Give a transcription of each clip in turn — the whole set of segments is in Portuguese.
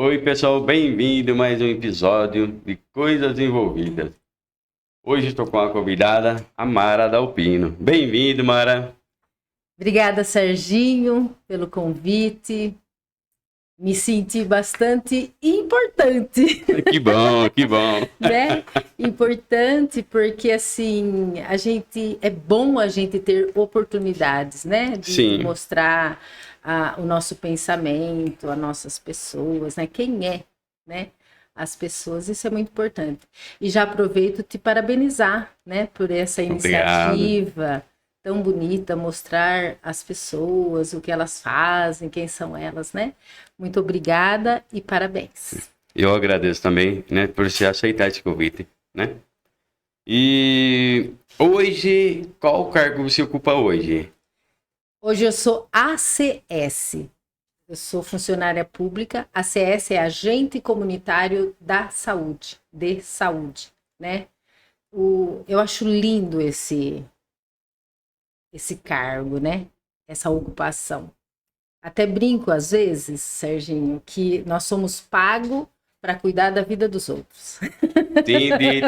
Oi, pessoal, bem-vindo a mais um episódio de Coisas Envolvidas. Hoje estou com a convidada, a Mara Dalpino. Bem-vindo, Mara. Obrigada, Serginho, pelo convite. Me senti bastante importante, Que bom, que bom. né? Importante porque, assim, é bom a gente ter oportunidades, né? De Sim, mostrar o nosso pensamento, as nossas pessoas, né? Quem é, né? As pessoas, isso é muito importante. E já aproveito te parabenizar, né? Por essa obrigado. iniciativa tão bonita, mostrar às pessoas o que elas fazem, quem são elas, né? Muito obrigada e parabéns. Eu agradeço também, né, por você aceitar esse convite, né? E hoje, qual cargo você ocupa hoje? Hoje eu sou ACS, eu sou funcionária pública. ACS é Agente Comunitário da Saúde, de saúde, né? Eu acho lindo esse cargo, né? Essa ocupação. Até brinco às vezes, Serginho, que nós somos pagos para cuidar da vida dos outros. Entendi.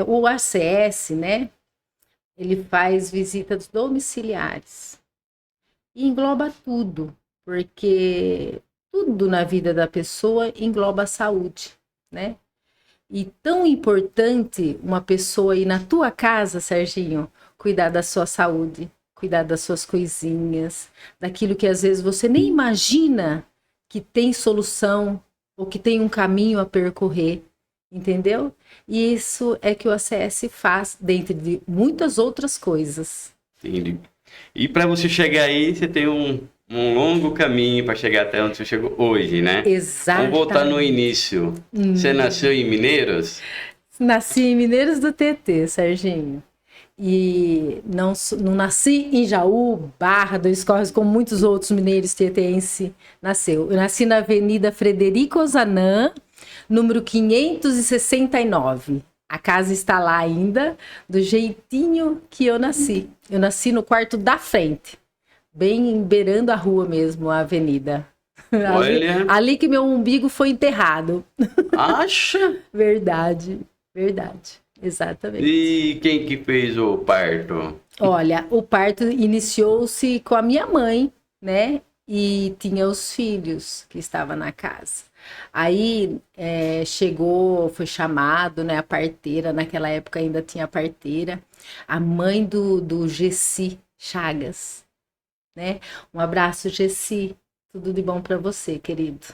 O ACS, né? Ele faz visitas domiciliares e engloba tudo, porque tudo na vida da pessoa engloba a saúde, né? E tão importante uma pessoa ir na tua casa, Serginho, cuidar da sua saúde, cuidar das suas coisinhas, daquilo que às vezes você nem imagina que tem solução ou que tem um caminho a percorrer, entendeu? E isso é que o ACS faz, dentre de muitas outras coisas. Entendi. E para você chegar aí, você tem um longo caminho para chegar até onde você chegou hoje, né? Vamos voltar no Exatamente. início. Você nasceu em Mineiros? Nasci em Mineiros do TT, Serginho. E não nasci em Jaú, Barra, Dois Corres, como muitos outros mineiros tietense nasceu. Eu nasci na Avenida Frederico Ozanam, número 569. A casa está lá ainda, do jeitinho que eu nasci. Eu nasci no quarto da frente, bem beirando a rua mesmo, a avenida. Olha, Ali que meu umbigo foi enterrado. acha? Verdade, verdade. Exatamente. E quem que fez o parto? Olha, o parto iniciou-se com a minha mãe, né? E tinha os filhos que estavam na casa. Aí chegou, foi chamado, né? A parteira, naquela época ainda tinha a parteira, a mãe do Gessi Chagas, né? Um abraço, Gessi. Tudo de bom para você, querido.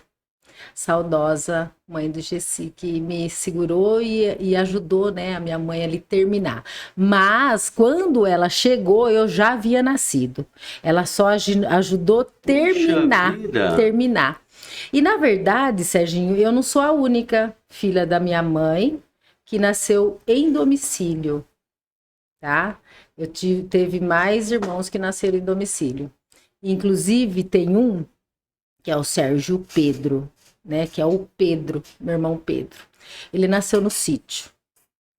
Saudosa mãe do Gessi, que me segurou e ajudou, né, a minha mãe ali terminar. Mas quando ela chegou, eu já havia nascido. Ela só ajudou Puxa terminar, vida! terminar. E na verdade, Serginho, eu não sou a única filha da minha mãe que nasceu em domicílio, tá? Teve mais irmãos que nasceram em domicílio. Inclusive tem um que é o Sérgio Pedro, né? Que é o Pedro, meu irmão Pedro. Ele nasceu no sítio,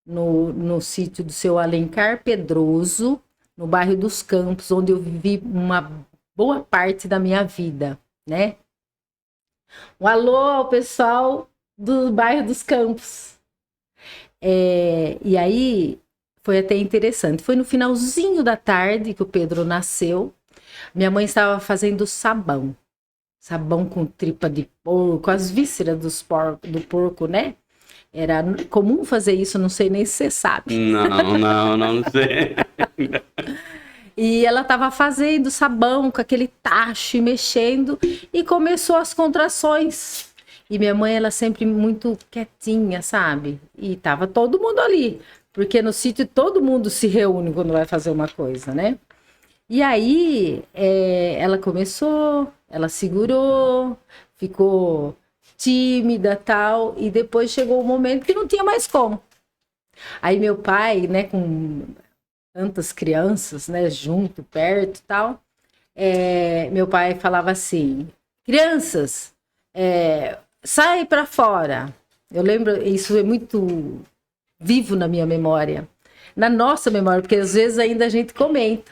no sítio do seu Alencar Pedroso, no bairro dos Campos, onde eu vivi uma boa parte da minha vida, né? Um alô ao pessoal do bairro dos Campos. E aí foi até interessante. Foi no finalzinho da tarde que o Pedro nasceu. Minha mãe estava fazendo sabão. Sabão com tripa de porco, as vísceras do porco, né? Era comum fazer isso, não sei nem se você sabe. Não sei. E ela estava fazendo sabão com aquele tacho, mexendo, e começou as contrações. E minha mãe, ela sempre muito quietinha, sabe? E tava todo mundo ali, porque no sítio todo mundo se reúne quando vai fazer uma coisa, né? E aí, ela começou, ela segurou, ficou tímida, tal, e depois chegou o momento que não tinha mais como. Aí meu pai, né, com tantas crianças, né, junto, perto, tal, meu pai falava assim: crianças, sai para fora. Eu lembro, isso é muito vivo na minha memória, na nossa memória, porque às vezes ainda a gente comenta,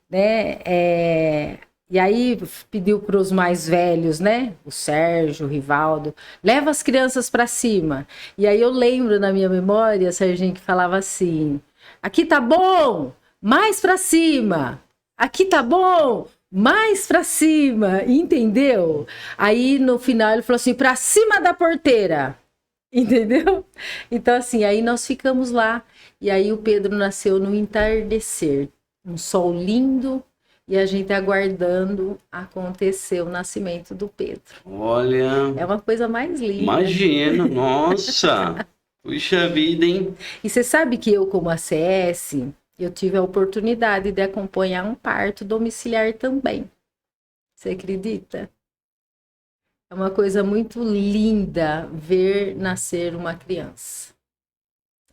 né? E aí pediu para os mais velhos, né? O Sérgio, o Rivaldo, leva as crianças para cima. E aí eu lembro na minha memória, Serginho, que falava assim: aqui tá bom, mais para cima. Aqui tá bom, mais para cima. Entendeu? Aí no final ele falou assim: para cima da porteira. Entendeu? Então assim, aí nós ficamos lá. E aí o Pedro nasceu no entardecer, um sol lindo. E a gente aguardando acontecer o nascimento do Pedro. Olha, É uma coisa mais linda. imagino, nossa, puxa vida, hein? E você sabe que eu, como ACS, eu tive a oportunidade de acompanhar um parto domiciliar também. Você acredita? É uma coisa muito linda ver nascer uma criança.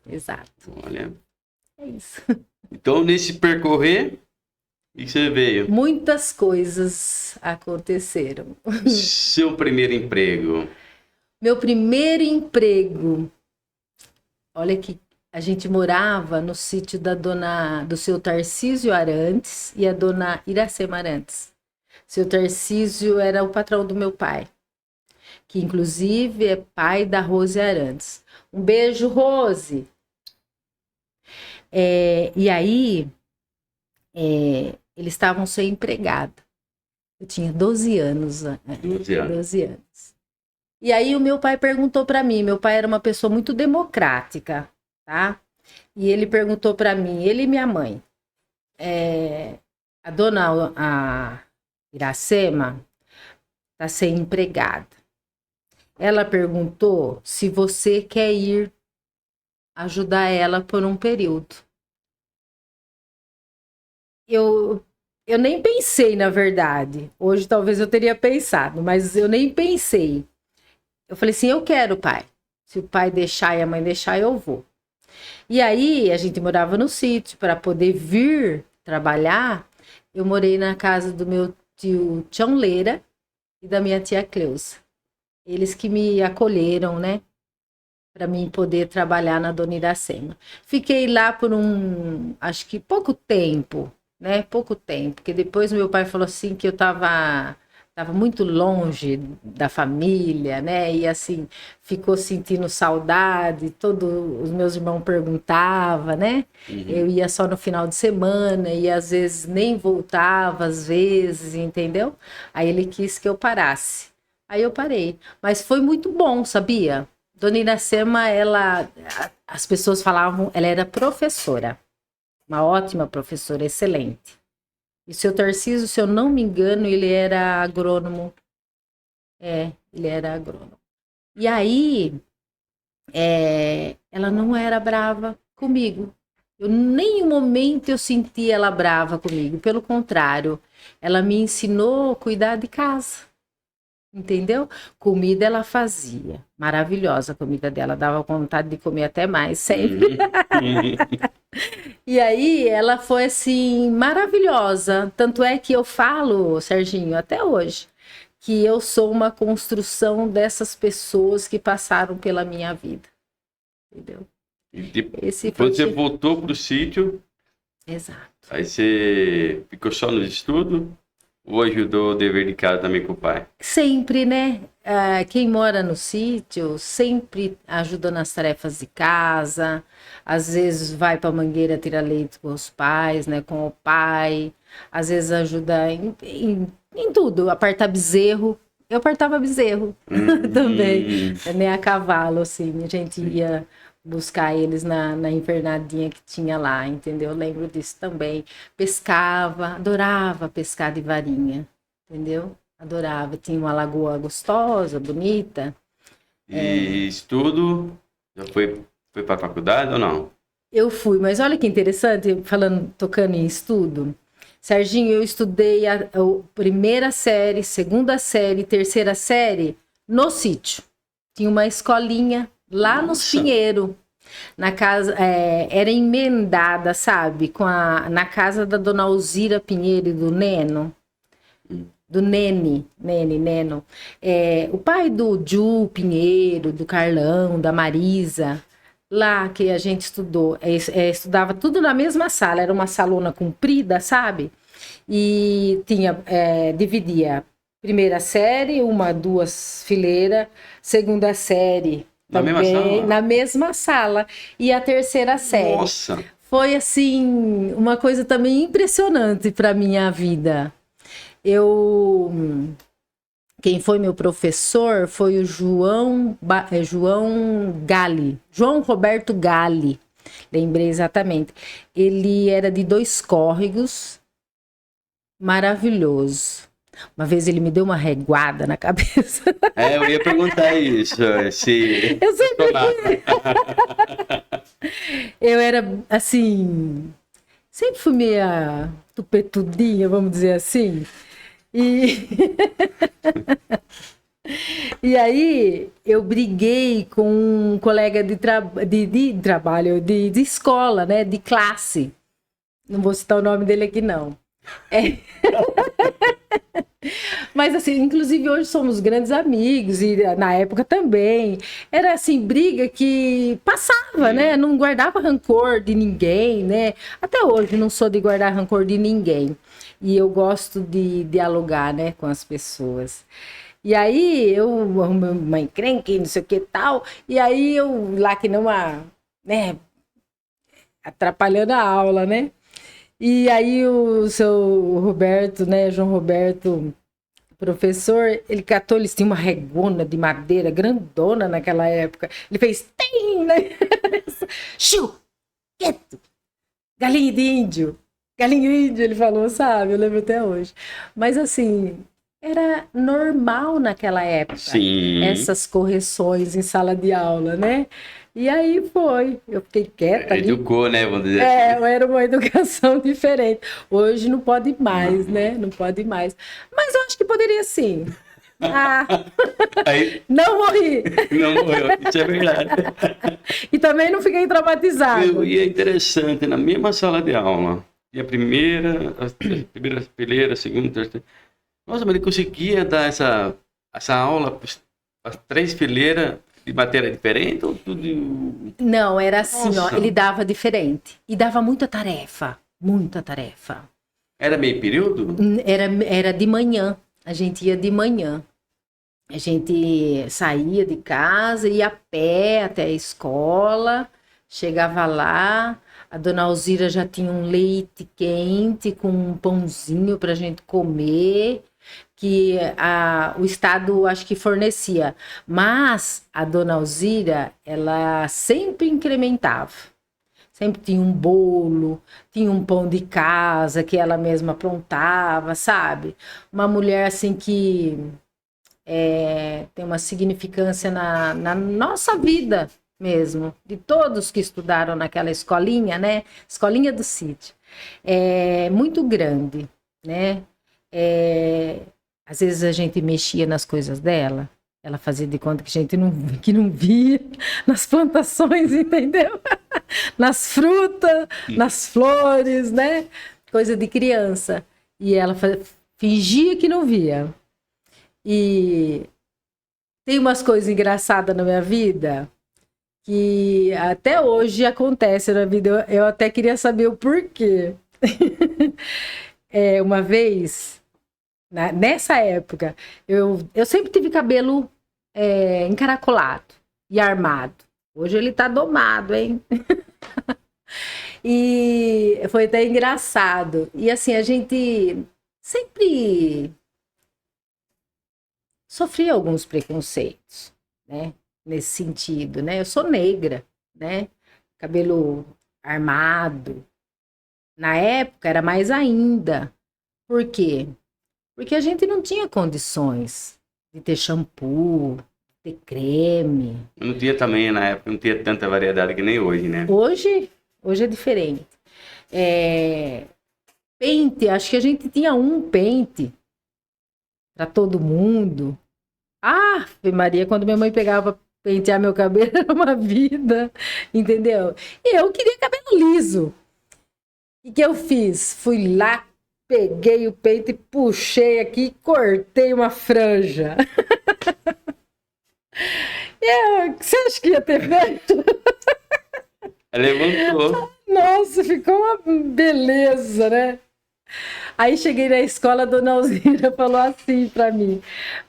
Exato. Olha, É isso. então nesse percorrer, o que você veio? Muitas coisas aconteceram. Seu primeiro emprego. Meu primeiro emprego. Olha que a gente morava no sítio do seu Tarcísio Arantes e a dona Iracema Arantes. Seu Tarcísio era o patrão do meu pai, que inclusive é pai da Rose Arantes. Um beijo, Rose! E aí, eles estavam sem empregada. Eu tinha 12 anos. 12 anos. 12 anos. E aí o meu pai perguntou para mim, meu pai era uma pessoa muito democrática, tá? E ele perguntou para mim, ele e minha mãe, a dona Iracema tá sem empregada. Ela perguntou se você quer ir ajudar ela por um período. Eu nem pensei, na verdade. Hoje talvez eu teria pensado, mas eu nem pensei. Eu falei assim, eu quero, pai. Se o pai deixar e a mãe deixar, eu vou. E aí, a gente morava no sítio. Para poder vir trabalhar, eu morei na casa do meu tio Tião Leira e da minha tia Cleusa. Eles que me acolheram, né? Para mim poder trabalhar na Dona Iracema. Fiquei lá por acho que pouco tempo, né? Pouco tempo. Porque depois meu pai falou assim que eu estava muito longe da família, né? E assim, ficou sentindo saudade. Todos os meus irmãos perguntavam, né? Uhum. Eu ia só no final de semana e às vezes nem voltava, às vezes, entendeu? Aí ele quis que eu parasse. Aí eu parei. Mas foi muito bom, sabia? Dona Iracema, as pessoas falavam, ela era professora. Uma ótima professora, excelente. E o seu Tarcísio, se eu não me engano, ele era agrônomo. Ele era agrônomo. E aí, ela não era brava comigo. Nenhum momento eu senti ela brava comigo. Pelo contrário, ela me ensinou a cuidar de casa. Entendeu? Comida ela fazia. Maravilhosa a comida dela. Dava vontade de comer até mais, sempre. E aí, ela foi, assim, maravilhosa. Tanto é que eu falo, Serginho, até hoje, que eu sou uma construção dessas pessoas que passaram pela minha vida. Entendeu? E quando você voltou pro sítio... Exato. Aí você ficou só nos estudos? Ou ajudou o dever de casa também com o pai? Sempre, né? Quem mora no sítio sempre ajuda nas tarefas de casa. Às vezes vai para a mangueira tirar leite com os pais, né? Com o pai. Às vezes ajuda em tudo. Apartar bezerro. Eu apartava bezerro também. Nem a cavalo, assim. A gente ia buscar eles na invernadinha que tinha lá, entendeu? Eu lembro disso também. Pescava, adorava pescar de varinha, entendeu? Adorava. Tinha uma lagoa gostosa, bonita. E estudo, já foi para a faculdade ou não? Eu fui, mas olha que interessante, tocando em estudo. Serginho, eu estudei a primeira série, segunda série, terceira série no sítio. Tinha uma escolinha lá nos Pinheiros. Na casa, era emendada, sabe? Na casa da dona Alzira Pinheiro e do Neno. Do Neno. O pai do Ju Pinheiro, do Carlão, da Marisa. Lá que a gente estudou. Estudava tudo na mesma sala. Era uma salona comprida, sabe? E dividia primeira série, duas fileiras, segunda série Na mesma sala? na mesma sala. E a terceira série. Nossa! Foi, assim, uma coisa também impressionante para minha vida. Quem foi meu professor foi o João Gali, João Roberto Gali, lembrei exatamente. Ele era de Dois Córregos, maravilhoso. Uma vez ele me deu uma reguada na cabeça. Eu ia perguntar isso. Se... Eu sempre Eu era, assim, sempre fui meia tupetudinha, vamos dizer assim. E... e aí eu briguei com um colega de trabalho, de escola, né, de classe. Não vou citar o nome dele aqui, não. Mas assim, inclusive hoje somos grandes amigos e na época também. Era assim, briga que passava, né? Não guardava rancor de ninguém, né? Até hoje não sou de guardar rancor de ninguém. E eu gosto de dialogar, né, com as pessoas. E aí eu arrumei uma encrenca, não sei o que tal. E aí eu lá que não né, atrapalhando a aula, né? E aí o seu Roberto, né, João Roberto, professor, ele catou, eles tinham uma regona de madeira grandona naquela época. Ele fez, tem, né? Xiu, quieto, galinha de índio. Galinha de índio, ele falou, sabe? Eu lembro até hoje. Mas assim, era normal naquela época. Sim. Essas correções em sala de aula, né? E aí eu fiquei quieta ali. Educou, né? Vamos dizer assim. Era uma educação diferente. Hoje não pode mais, né? Não pode mais. Mas eu acho que poderia sim. Aí, não morri. não morreu, isso é verdade. E também não fiquei traumatizado. E é interessante, na mesma sala de aula, e a primeira fileira, a segunda, terceira. Nossa, mas ele conseguia dar essa aula, as 3 fileiras de matéria diferente ou tudo? Não, era assim, Nossa. ó, ele dava diferente. E dava muita tarefa, muita tarefa. Era meio período? Era de manhã, a gente ia de manhã. A gente saía de casa, ia a pé até a escola, chegava lá, a dona Alzira já tinha um leite quente com um pãozinho para a gente comer, que o Estado acho que fornecia. Mas a dona Alzira, ela sempre incrementava. Sempre tinha um bolo, tinha um pão de casa que ela mesma aprontava, sabe? Uma mulher assim que tem uma significância na nossa vida mesmo, de todos que estudaram naquela escolinha, né? Escolinha do sítio. É muito grande, né? Às vezes a gente mexia nas coisas dela, ela fazia de conta que a gente não via, nas plantações, entendeu? Nas frutas, nas flores, né? Coisa de criança. E ela fingia que não via. E tem umas coisas engraçadas na minha vida que até hoje acontece na vida. Eu até queria saber o porquê. Uma vez, nessa época, eu sempre tive cabelo encaracolado e armado. Hoje ele tá domado, hein? E foi até engraçado. E assim, a gente sempre sofria alguns preconceitos, né? Nesse sentido, né? Eu sou negra, né? Cabelo armado. Na época era mais ainda. Por quê? Porque a gente não tinha condições de ter shampoo, de ter creme. Não tinha também, na época, não tinha tanta variedade que nem hoje, né? Hoje é diferente. Pente, acho que a gente tinha um pente para todo mundo. Maria, quando minha mãe pegava pra pentear meu cabelo, era uma vida, entendeu? E eu queria cabelo liso. O que eu fiz? Fui lá, peguei o peito e puxei aqui e cortei uma franja. O que você acha que ia ter feito? Levantou. Nossa, ficou uma beleza, né? Aí cheguei na escola, a dona Alzira falou assim pra mim: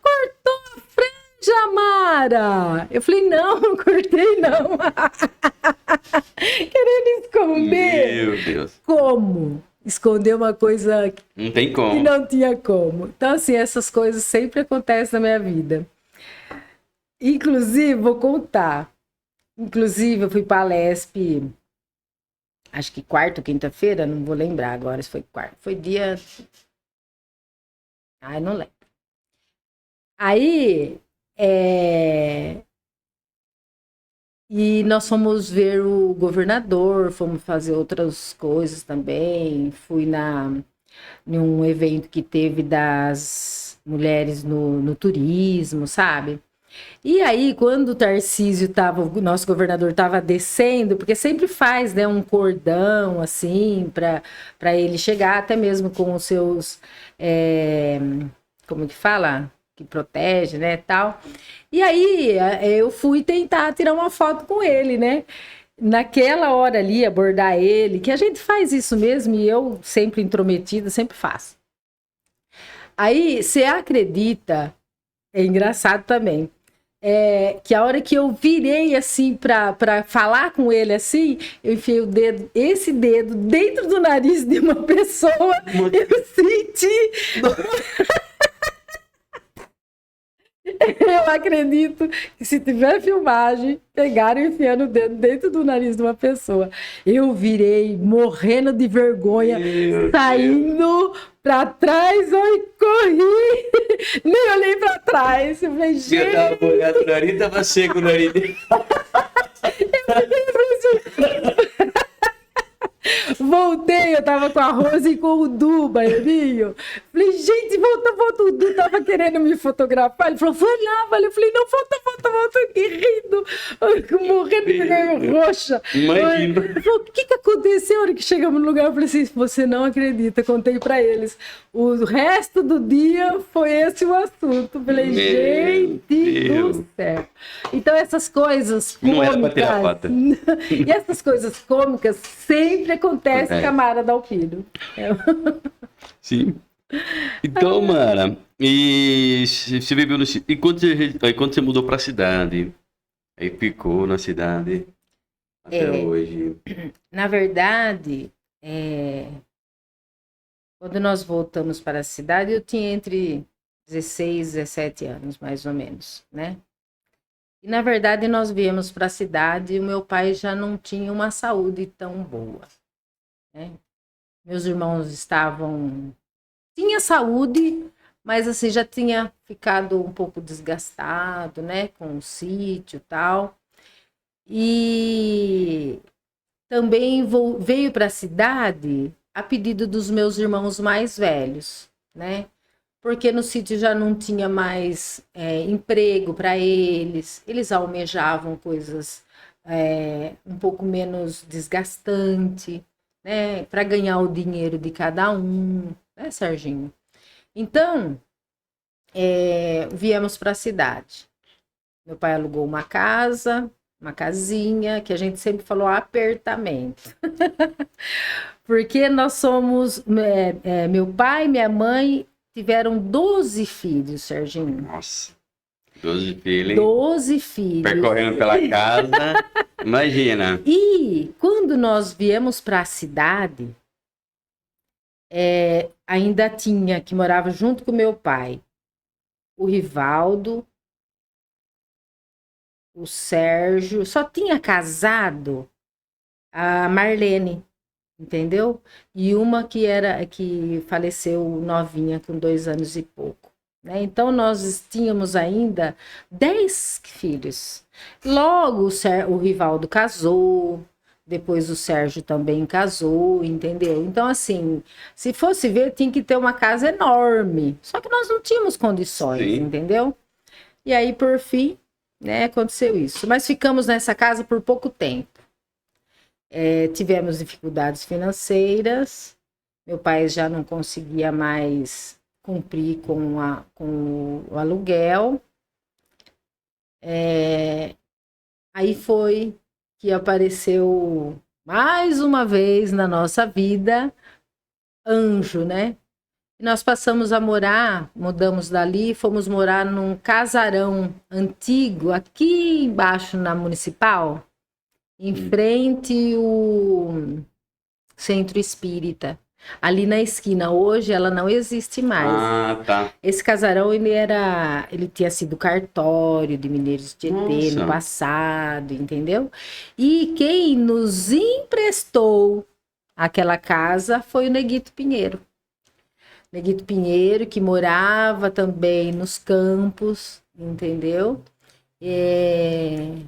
cortou a franja, Mara! Eu falei: não, não cortei não. Querendo esconder. Meu Deus. Como? Esconder uma coisa Não tem que como. não tinha como. Então, assim, essas coisas sempre acontecem na minha vida. Inclusive, vou contar. Inclusive, eu fui para a Lesp, acho que quarta ou quinta-feira, não vou lembrar agora se foi quarta. Foi dia. Ai, não lembro. Aí, e nós fomos ver o governador, fomos fazer outras coisas também. Fui em um evento que teve das mulheres no turismo, sabe? E aí, quando o Tarcísio tava, o nosso governador estava descendo, porque sempre faz, né, um cordão assim para ele chegar, até mesmo com os seus, como que fala? Que protege, né, tal. E aí, eu fui tentar tirar uma foto com ele, né? Naquela hora ali, abordar ele, que a gente faz isso mesmo, e eu sempre intrometida, sempre faço. Aí, você acredita, é engraçado também, que a hora que eu virei assim para falar com ele assim, eu enfiei o dedo, esse dedo dentro do nariz de uma pessoa, eu senti. Eu acredito que se tiver filmagem, pegaram enfiando o dedo dentro do nariz de uma pessoa. Eu virei morrendo de vergonha, saindo para trás, eu corri, nem olhei para trás. Eu falei, Você gente, tava molhado o nariz, tava seco o nariz dele. voltei, eu tava com a Rose e com o Du, baianinho. Falei, gente, volta, o Du tava querendo me fotografar. Ele falou, vai lá, vale. Eu falei, não, volta, aqui rindo, morrendo de vergonha roxa. Imagina. Ele falou, o que aconteceu? A hora que chegamos no lugar, eu falei assim, você não acredita, contei pra eles. O resto do dia foi esse o assunto. Eu falei, gente do céu. Então, essas coisas cômicas... Não era pra tirar foto. E essas coisas cômicas sempre acontecem com a Mara Dalpino. Sim. Então, Mara, e você viveu no... E quando você mudou pra cidade? Aí ficou na cidade até hoje. Na verdade, quando nós voltamos para a cidade, eu tinha entre 16 e 17 anos, mais ou menos, né? E, na verdade, nós viemos para a cidade e o meu pai já não tinha uma saúde tão boa, né? Meus irmãos tinha saúde, mas assim, já tinha ficado um pouco desgastado, né? Com o sítio e tal. E também veio para a cidade a pedido dos meus irmãos mais velhos, né? Porque no sítio já não tinha mais emprego para eles, eles almejavam coisas um pouco menos desgastante, né? Para ganhar o dinheiro de cada um, né, Serginho? Então, viemos para a cidade. Meu pai alugou uma casa, uma casinha, que a gente sempre falou apertamento. Porque nós somos, meu pai e minha mãe tiveram 12 filhos, Serginho. Nossa, 12 filhos. 12 filhos. Percorrendo pela casa, imagina. E quando nós viemos para a cidade, ainda tinha, que morava junto com meu pai, o Rivaldo, o Sérgio, só tinha casado a Marlene, entendeu? E uma que faleceu novinha, com 2 anos e pouco, né? Então, nós tínhamos ainda 10 filhos. Logo, o Rivaldo casou, depois o Sérgio também casou, entendeu? Então, assim, se fosse ver, tinha que ter uma casa enorme. Só que nós não tínhamos condições, sim, entendeu? E aí, por fim, né, aconteceu isso. Mas ficamos nessa casa por pouco tempo. Tivemos dificuldades financeiras, meu pai já não conseguia mais cumprir com o aluguel. Aí foi que apareceu mais uma vez na nossa vida Anjo, né? Nós passamos a morar, mudamos dali, fomos morar num casarão antigo, aqui embaixo na Municipal, em frente o Centro Espírita. Ali na esquina, hoje ela não existe mais. Ah, tá. Esse casarão, ele tinha sido cartório de Mineiros de Tietê no Nossa. passado, entendeu? E quem nos emprestou aquela casa foi o Neguito Pinheiro. Neguito Pinheiro, que morava também nos campos, entendeu? E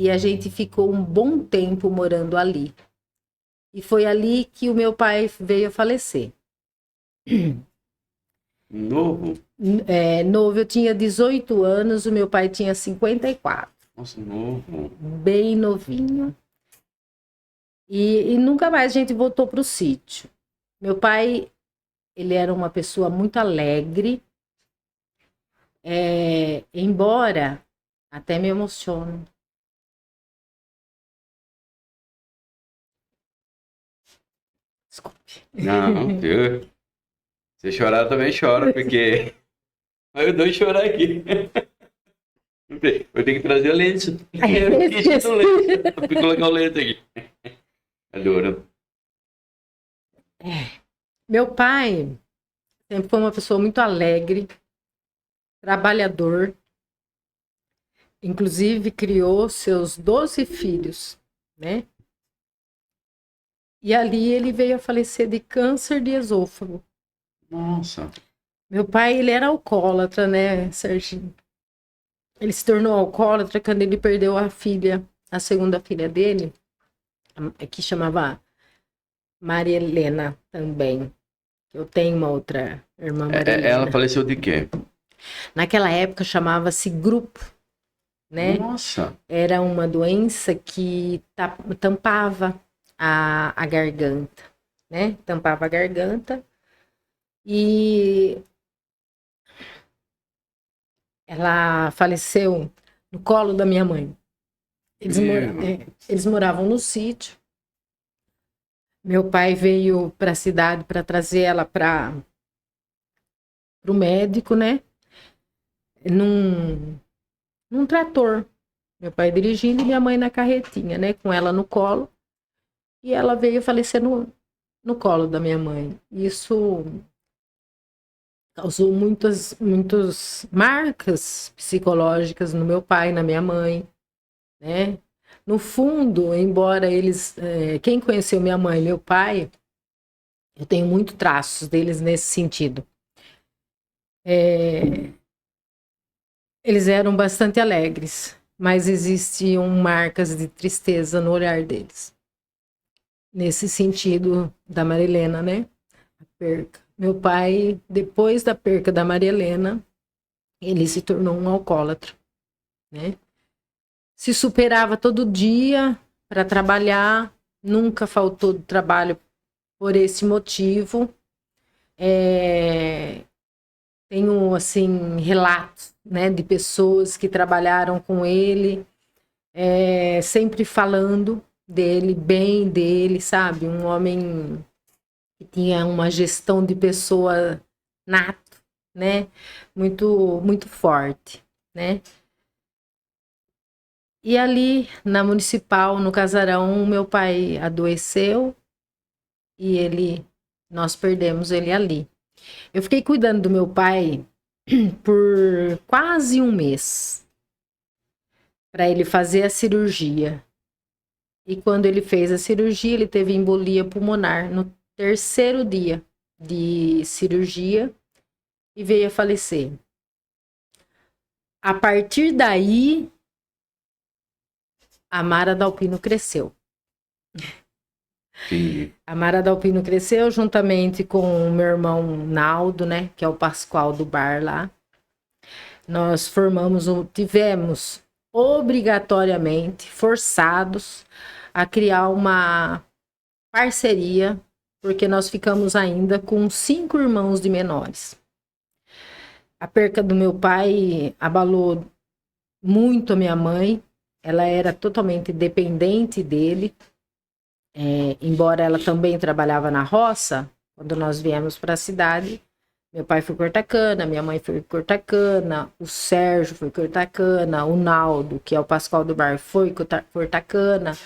a gente ficou um bom tempo morando ali. E foi ali que o meu pai veio a falecer. Novo? Novo, eu tinha 18 anos, o meu pai tinha 54. Nossa, novo. Bem novinho. E nunca mais a gente voltou para o sítio. Meu pai, ele era uma pessoa muito alegre. Embora, até me emociono. Desculpe. Não, se chorar, eu também choro, porque... Aí eu dou chorar aqui. Vou ter que trazer a lente. Eu esqueci do lente. Vou colocar o lente aqui. Adoro. Meu pai sempre foi uma pessoa muito alegre, trabalhador. Inclusive, criou seus 12 filhos, né? E ali ele veio a falecer de câncer de esôfago. Nossa. Meu pai, ele era alcoólatra, né, Serginho? Ele se tornou alcoólatra quando ele perdeu a filha, a segunda filha dele, que chamava Maria Helena também. Eu tenho uma outra irmã, Maria Helena. Ela faleceu de quê? Naquela época chamava-se grupo, né? Nossa. Era uma doença que tampava a garganta, né? Tampava a garganta e ela faleceu no colo da minha mãe. Eles moravam no sítio. Meu pai veio para a cidade para trazer ela para o médico, né? Num trator. Meu pai dirigindo e minha mãe na carretinha, né? Com ela no colo. E ela veio falecer no colo da minha mãe. Isso causou muitas marcas psicológicas no meu pai e na minha mãe, né? No fundo, embora eles... quem conheceu minha mãe e meu pai, eu tenho muito traços deles nesse sentido. Eles eram bastante alegres, mas existiam marcas de tristeza no olhar deles. Nesse sentido da Maria Helena, né? A perca. Meu pai, depois da perca da Maria Helena, ele se tornou um alcoólatra, né? Se superava todo dia para trabalhar, nunca faltou trabalho por esse motivo. Tenho, assim, relatos, né, de pessoas que trabalharam com ele, sempre falando dele, bem dele, sabe? Um homem que tinha uma gestão de pessoa nato, né? Muito, muito forte, né? E ali, na Municipal, no casarão, meu pai adoeceu e nós perdemos ele ali. Eu fiquei cuidando do meu pai por quase um mês para ele fazer a cirurgia. E quando ele fez a cirurgia, ele teve embolia pulmonar no 3º dia de cirurgia e veio a falecer. A partir daí, a Mara Dalpino cresceu. Sim. A Mara Dalpino cresceu juntamente com o meu irmão Naldo, né, que é o Pascoal do bar lá. Nós tivemos obrigatoriamente forçados a criar uma parceria, porque nós ficamos ainda com 5 irmãos de menores. A perca do meu pai abalou muito a minha mãe. Ela era totalmente dependente dele. Embora ela também trabalhava na roça, Quando nós viemos para a cidade, meu pai foi cortar cana, minha mãe foi cortar cana, o Sérgio foi cortar cana, o Naldo, que é o Pascoal do Bar, foi cortar cana.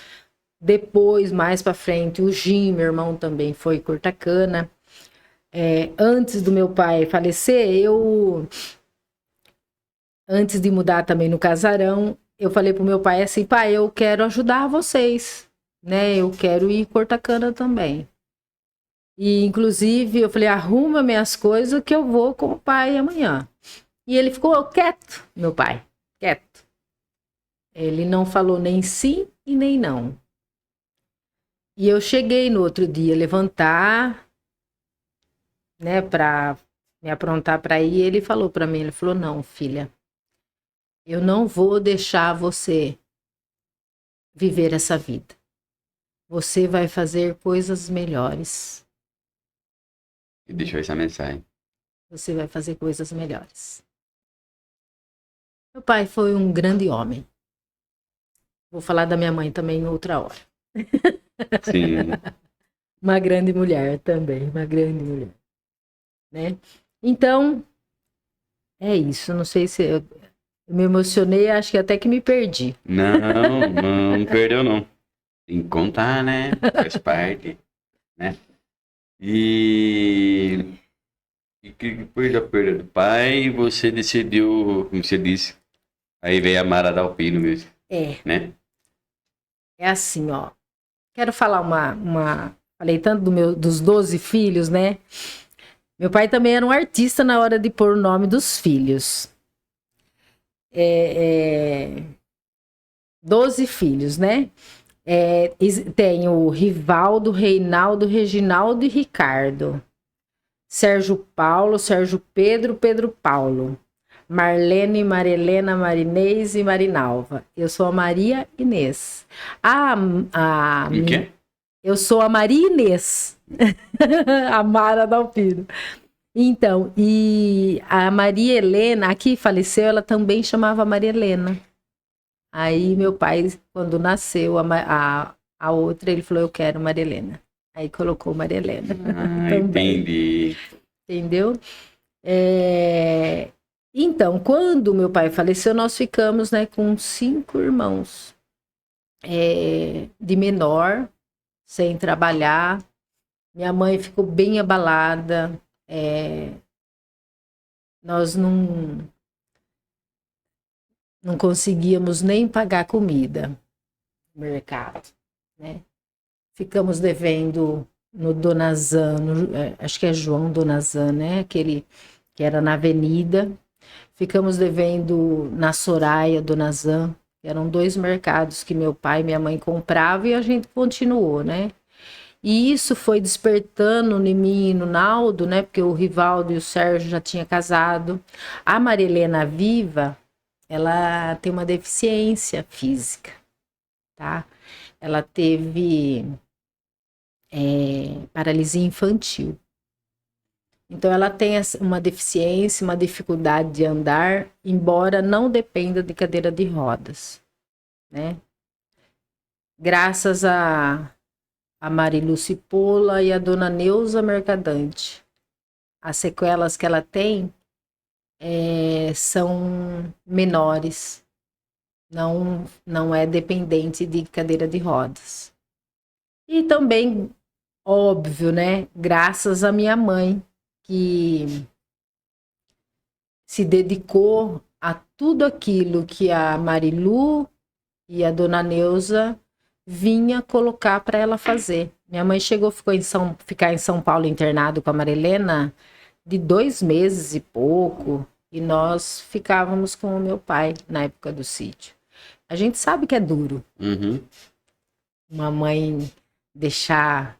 Depois, mais para frente, o Jim, meu irmão, também foi cortar cana. Antes do meu pai falecer, antes de mudar também no casarão, eu falei pro meu pai assim, pai, eu quero ajudar vocês, né? Eu quero ir cortar cana também. E, inclusive, eu falei, arruma minhas coisas que eu vou com o pai amanhã. E ele ficou quieto, meu pai, quieto. Ele não falou nem sim e nem não. E eu cheguei no outro dia levantar, né, para me aprontar para ir. Ele falou para mim, ele falou, não, filha, eu não vou deixar você viver essa vida. Você vai fazer coisas melhores. E deixou essa mensagem. Você vai fazer coisas melhores. Meu pai foi um grande homem. Vou falar da minha mãe também em outra hora. Sim. Uma grande mulher também, uma grande mulher, né? Então, é isso. Não sei se eu me emocionei, acho que até que me perdi. Não perdeu não. Tem que contar, né? Faz parte, né? E que depois da perda do pai, você decidiu, como você disse, aí veio a Mara Dalpino mesmo, né? É assim, ó. Quero falar falei tanto dos 12 filhos, né? Meu pai também era um artista na hora de pôr o nome dos filhos. 12 filhos, né? Tem o Rivaldo, Reinaldo, Reginaldo e Ricardo. Sérgio Paulo, Sérgio Pedro, Pedro Paulo. Marlene, Marilena, Marinês e Marinalva. Eu sou a Maria Inês. O quê? Eu sou a Maria Inês. A Mara Dalpino. Então, e a Maria Helena, aqui faleceu, ela também chamava Maria Helena. Aí meu pai, quando nasceu a outra, ele falou, eu quero Maria Helena. Aí colocou Maria Helena. Entendi. Entendeu? Então, quando meu pai faleceu, nós ficamos, né, com 5 irmãos. De menor, sem trabalhar. Minha mãe ficou bem abalada. Nós não conseguíamos nem pagar comida no mercado, né? Ficamos devendo no Donazan, acho que é João Donazan, né? Aquele que era na Avenida. Ficamos devendo na Soraya Donazan, que eram 2 mercados que meu pai e minha mãe compravam e a gente continuou, né? E isso foi despertando em mim e no Naldo, né? Porque o Rivaldo e o Sérgio já tinham casado. A Maria Helena viva, ela tem uma deficiência física, tá? Ela teve paralisia infantil. Então, ela tem uma deficiência, uma dificuldade de andar, embora não dependa de cadeira de rodas, né? Graças a Marilu Cipolla e a dona Neuza Mercadante. As sequelas que ela tem são menores, não é dependente de cadeira de rodas. E também, óbvio, né? Graças à minha mãe, que se dedicou a tudo aquilo que a Marilu e a dona Neuza vinha colocar para ela fazer. Minha mãe ficou ficar em São Paulo internado com a Marilena de 2 meses e pouco, e nós ficávamos com o meu pai na época do sítio. A gente sabe que é duro. Uhum. Uma mãe deixar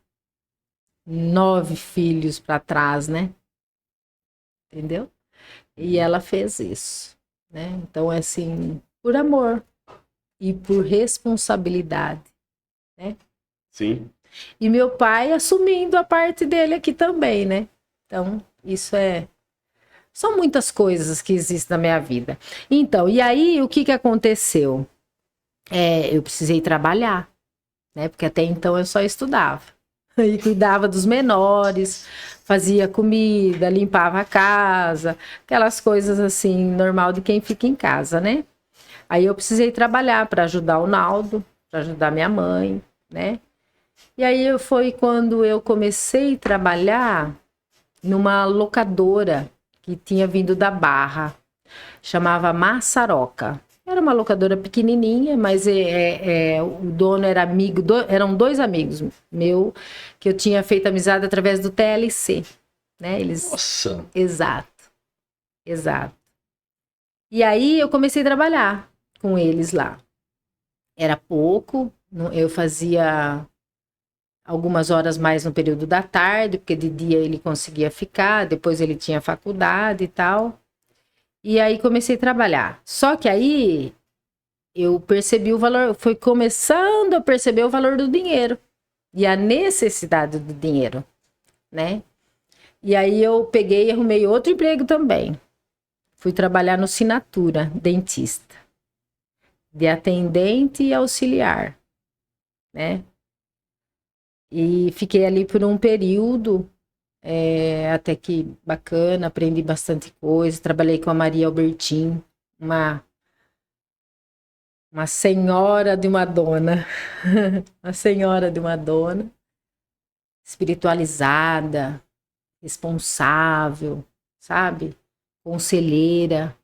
9 filhos para trás, né? Entendeu? E ela fez isso, né? Então, assim, por amor e por responsabilidade, né? Sim. E meu pai assumindo a parte dele aqui também, né? Então, isso são muitas coisas que existem na minha vida. Então, e aí, o que aconteceu? Eu precisei trabalhar, né? Porque até então eu só estudava. e cuidava dos menores, fazia comida, limpava a casa, aquelas coisas assim, normal de quem fica em casa, né? Aí eu precisei trabalhar para ajudar o Naldo, para ajudar minha mãe, né? E aí foi quando eu comecei a trabalhar numa locadora que tinha vindo da Barra, chamava Massaroca. Era uma locadora pequenininha, mas o dono era amigo, eram dois amigos meu que eu tinha feito amizade através do TLC, né? Eles, Nossa! exato, exato. E aí eu comecei a trabalhar com eles lá. Era pouco, eu fazia algumas horas mais no período da tarde, porque de dia ele conseguia ficar, depois ele tinha faculdade e tal. E aí comecei a trabalhar. Só que aí eu percebi o valor, foi começando a perceber o valor do dinheiro e a necessidade do dinheiro, né? E aí eu peguei e arrumei outro emprego também. Fui trabalhar no Sinatura, dentista, de atendente e auxiliar, né? E fiquei ali por um período, até que bacana, aprendi bastante coisa. Trabalhei com a Maria Albertin, uma senhora de uma dona, uma senhora de uma dona, espiritualizada, responsável, sabe? Conselheira.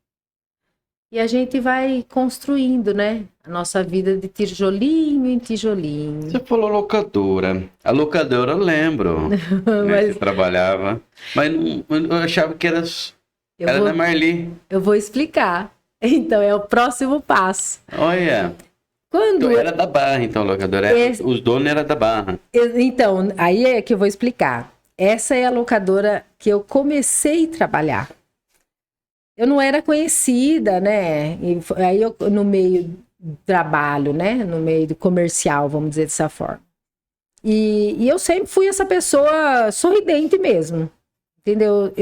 E a gente vai construindo, né? A nossa vida de tijolinho em tijolinho. Você falou locadora. A locadora eu lembro, né, Mas que trabalhava. Mas eu achava que era da Marli. eu vou explicar. Então, é o próximo passo. Olha, Quando era da Barra, então, a locadora. Os donos eram da Barra. Então, aí é que eu vou explicar. Essa é a locadora que eu comecei a trabalhar. Eu não era conhecida, né? Aí eu, no meio do trabalho, né? No meio do comercial, vamos dizer dessa forma. E eu sempre fui essa pessoa sorridente mesmo. Entendeu?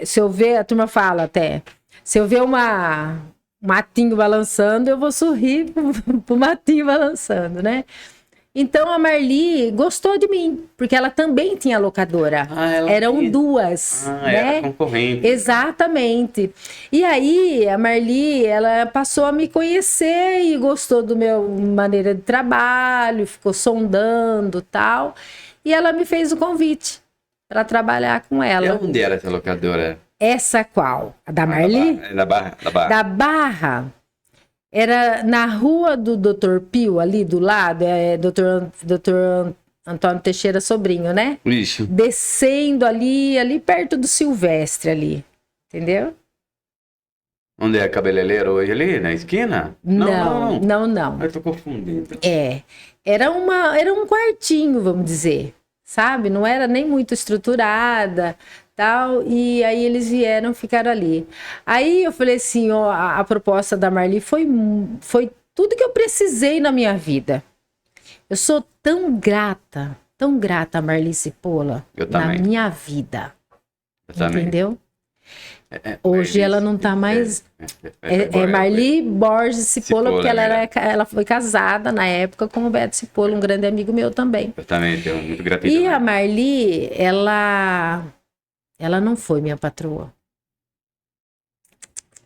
Se eu ver, a turma fala até, se eu ver um matinho balançando, eu vou sorrir pro matinho balançando, né? Então a Marli gostou de mim, porque ela também tinha locadora. Eram duas, né? Era concorrente. Exatamente. E aí a Marli, ela passou a me conhecer e gostou do meu maneira de trabalho, ficou sondando, tal. E ela me fez o convite para trabalhar com ela. E onde era essa locadora? Essa qual? A da Marli? Da Barra. Da Barra. Era na rua do Dr. Pio, ali do lado, Dr. Antônio Teixeira Sobrinho, né? Isso. Descendo ali perto do Silvestre ali, entendeu? Onde é a cabeleireira hoje ali, na esquina? Não. Eu tô confundindo. Era um quartinho, vamos dizer, sabe? Não era nem muito estruturada, tal, e aí eles vieram, ficaram ali. Aí eu falei assim, ó, a proposta da Marli foi tudo que eu precisei na minha vida. Eu sou tão grata a Marli Cipolla na minha vida. Eu também. Entendeu? Hoje ela não tá mais... É Marli Borges Cipolla, porque ela foi casada na época com o Beto Cipolla, um grande amigo meu também. Eu também tenho muito gratidão. E a Marli, ela não foi minha patroa.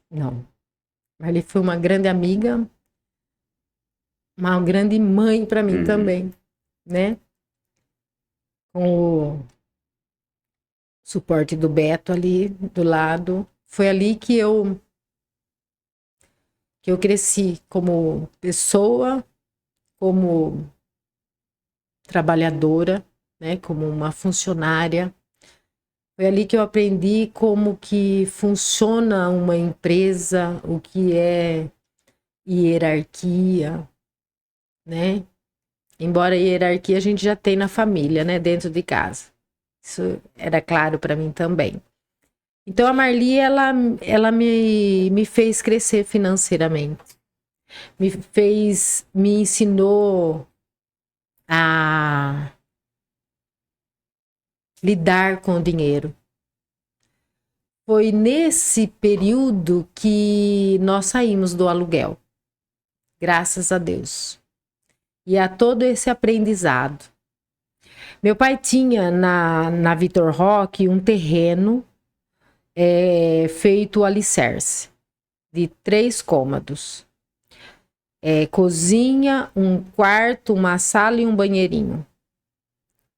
Não. Marli foi uma grande amiga, uma grande mãe para mim também, né? Com o suporte do Beto ali do lado. Foi ali que eu cresci como pessoa, como trabalhadora, né? Como uma funcionária. Foi ali que eu aprendi como que funciona uma empresa, o que é hierarquia, né? Embora a hierarquia a gente já tem na família, né? Dentro de casa. Isso era claro para mim também. Então a Marli, ela me fez crescer financeiramente. Me ensinou a lidar com o dinheiro. Foi nesse período que nós saímos do aluguel, graças a Deus. E a todo esse aprendizado. Meu pai tinha na Vitor Roque um terreno feito alicerce, de 3 cômodos. Cozinha, um quarto, uma sala e um banheirinho.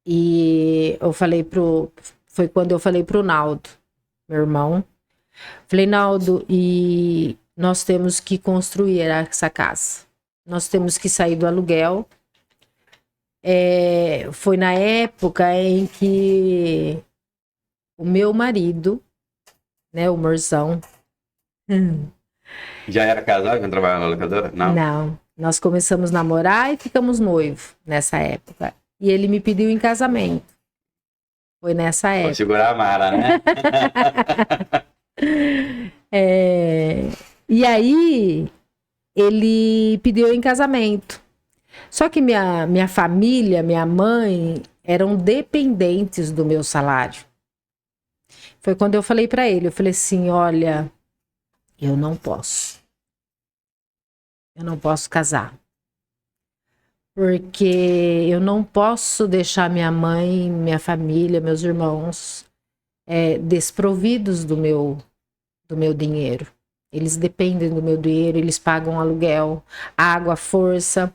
E eu falei foi quando eu falei pro Naldo, meu irmão. Falei, Naldo, e nós temos que construir essa casa. Nós temos que sair do aluguel. Foi na época em que o meu marido, né, o Morzão... Já era casado quando trabalhava na locadora? Não. Não, nós começamos a namorar e ficamos noivos nessa época. E ele me pediu em casamento. Foi nessa época. Vou segurar a Mara, né? E aí, ele pediu em casamento. Só que minha família, minha mãe, eram dependentes do meu salário. Foi quando eu falei para ele, eu falei assim, olha, eu não posso. Eu não posso casar. Porque eu não posso deixar minha mãe, minha família, meus irmãos desprovidos do meu dinheiro. Eles dependem do meu dinheiro, eles pagam aluguel, água, força.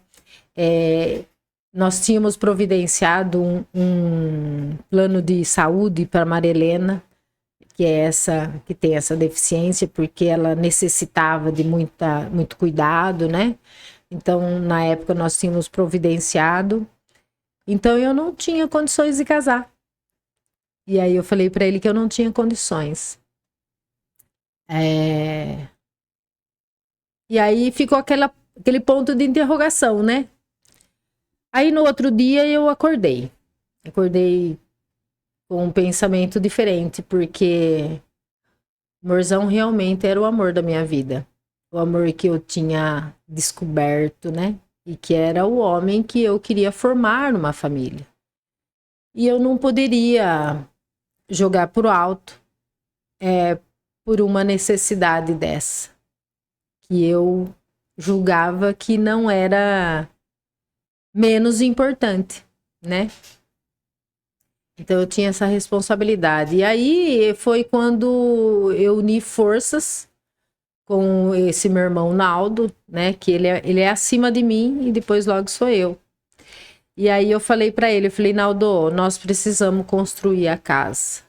Nós tínhamos providenciado um plano de saúde para Maria Helena, que tem essa deficiência, porque ela necessitava de muito cuidado, né? Então, na época, nós tínhamos providenciado. Então, eu não tinha condições de casar. E aí, eu falei para ele que eu não tinha condições. E aí, ficou aquele ponto de interrogação, né? Aí, no outro dia, eu acordei. Acordei com um pensamento diferente, porque o Morzão realmente era o amor da minha vida. O amor que eu tinha descoberto, né? E que era o homem que eu queria formar numa família. E eu não poderia jogar por alto por uma necessidade dessa. Que eu julgava que não era menos importante, né? Então eu tinha essa responsabilidade. E aí foi quando eu uni forças com esse meu irmão Naldo, né? Que ele é acima de mim e depois logo sou eu. E aí eu falei para ele, eu falei, Naldo, nós precisamos construir a casa.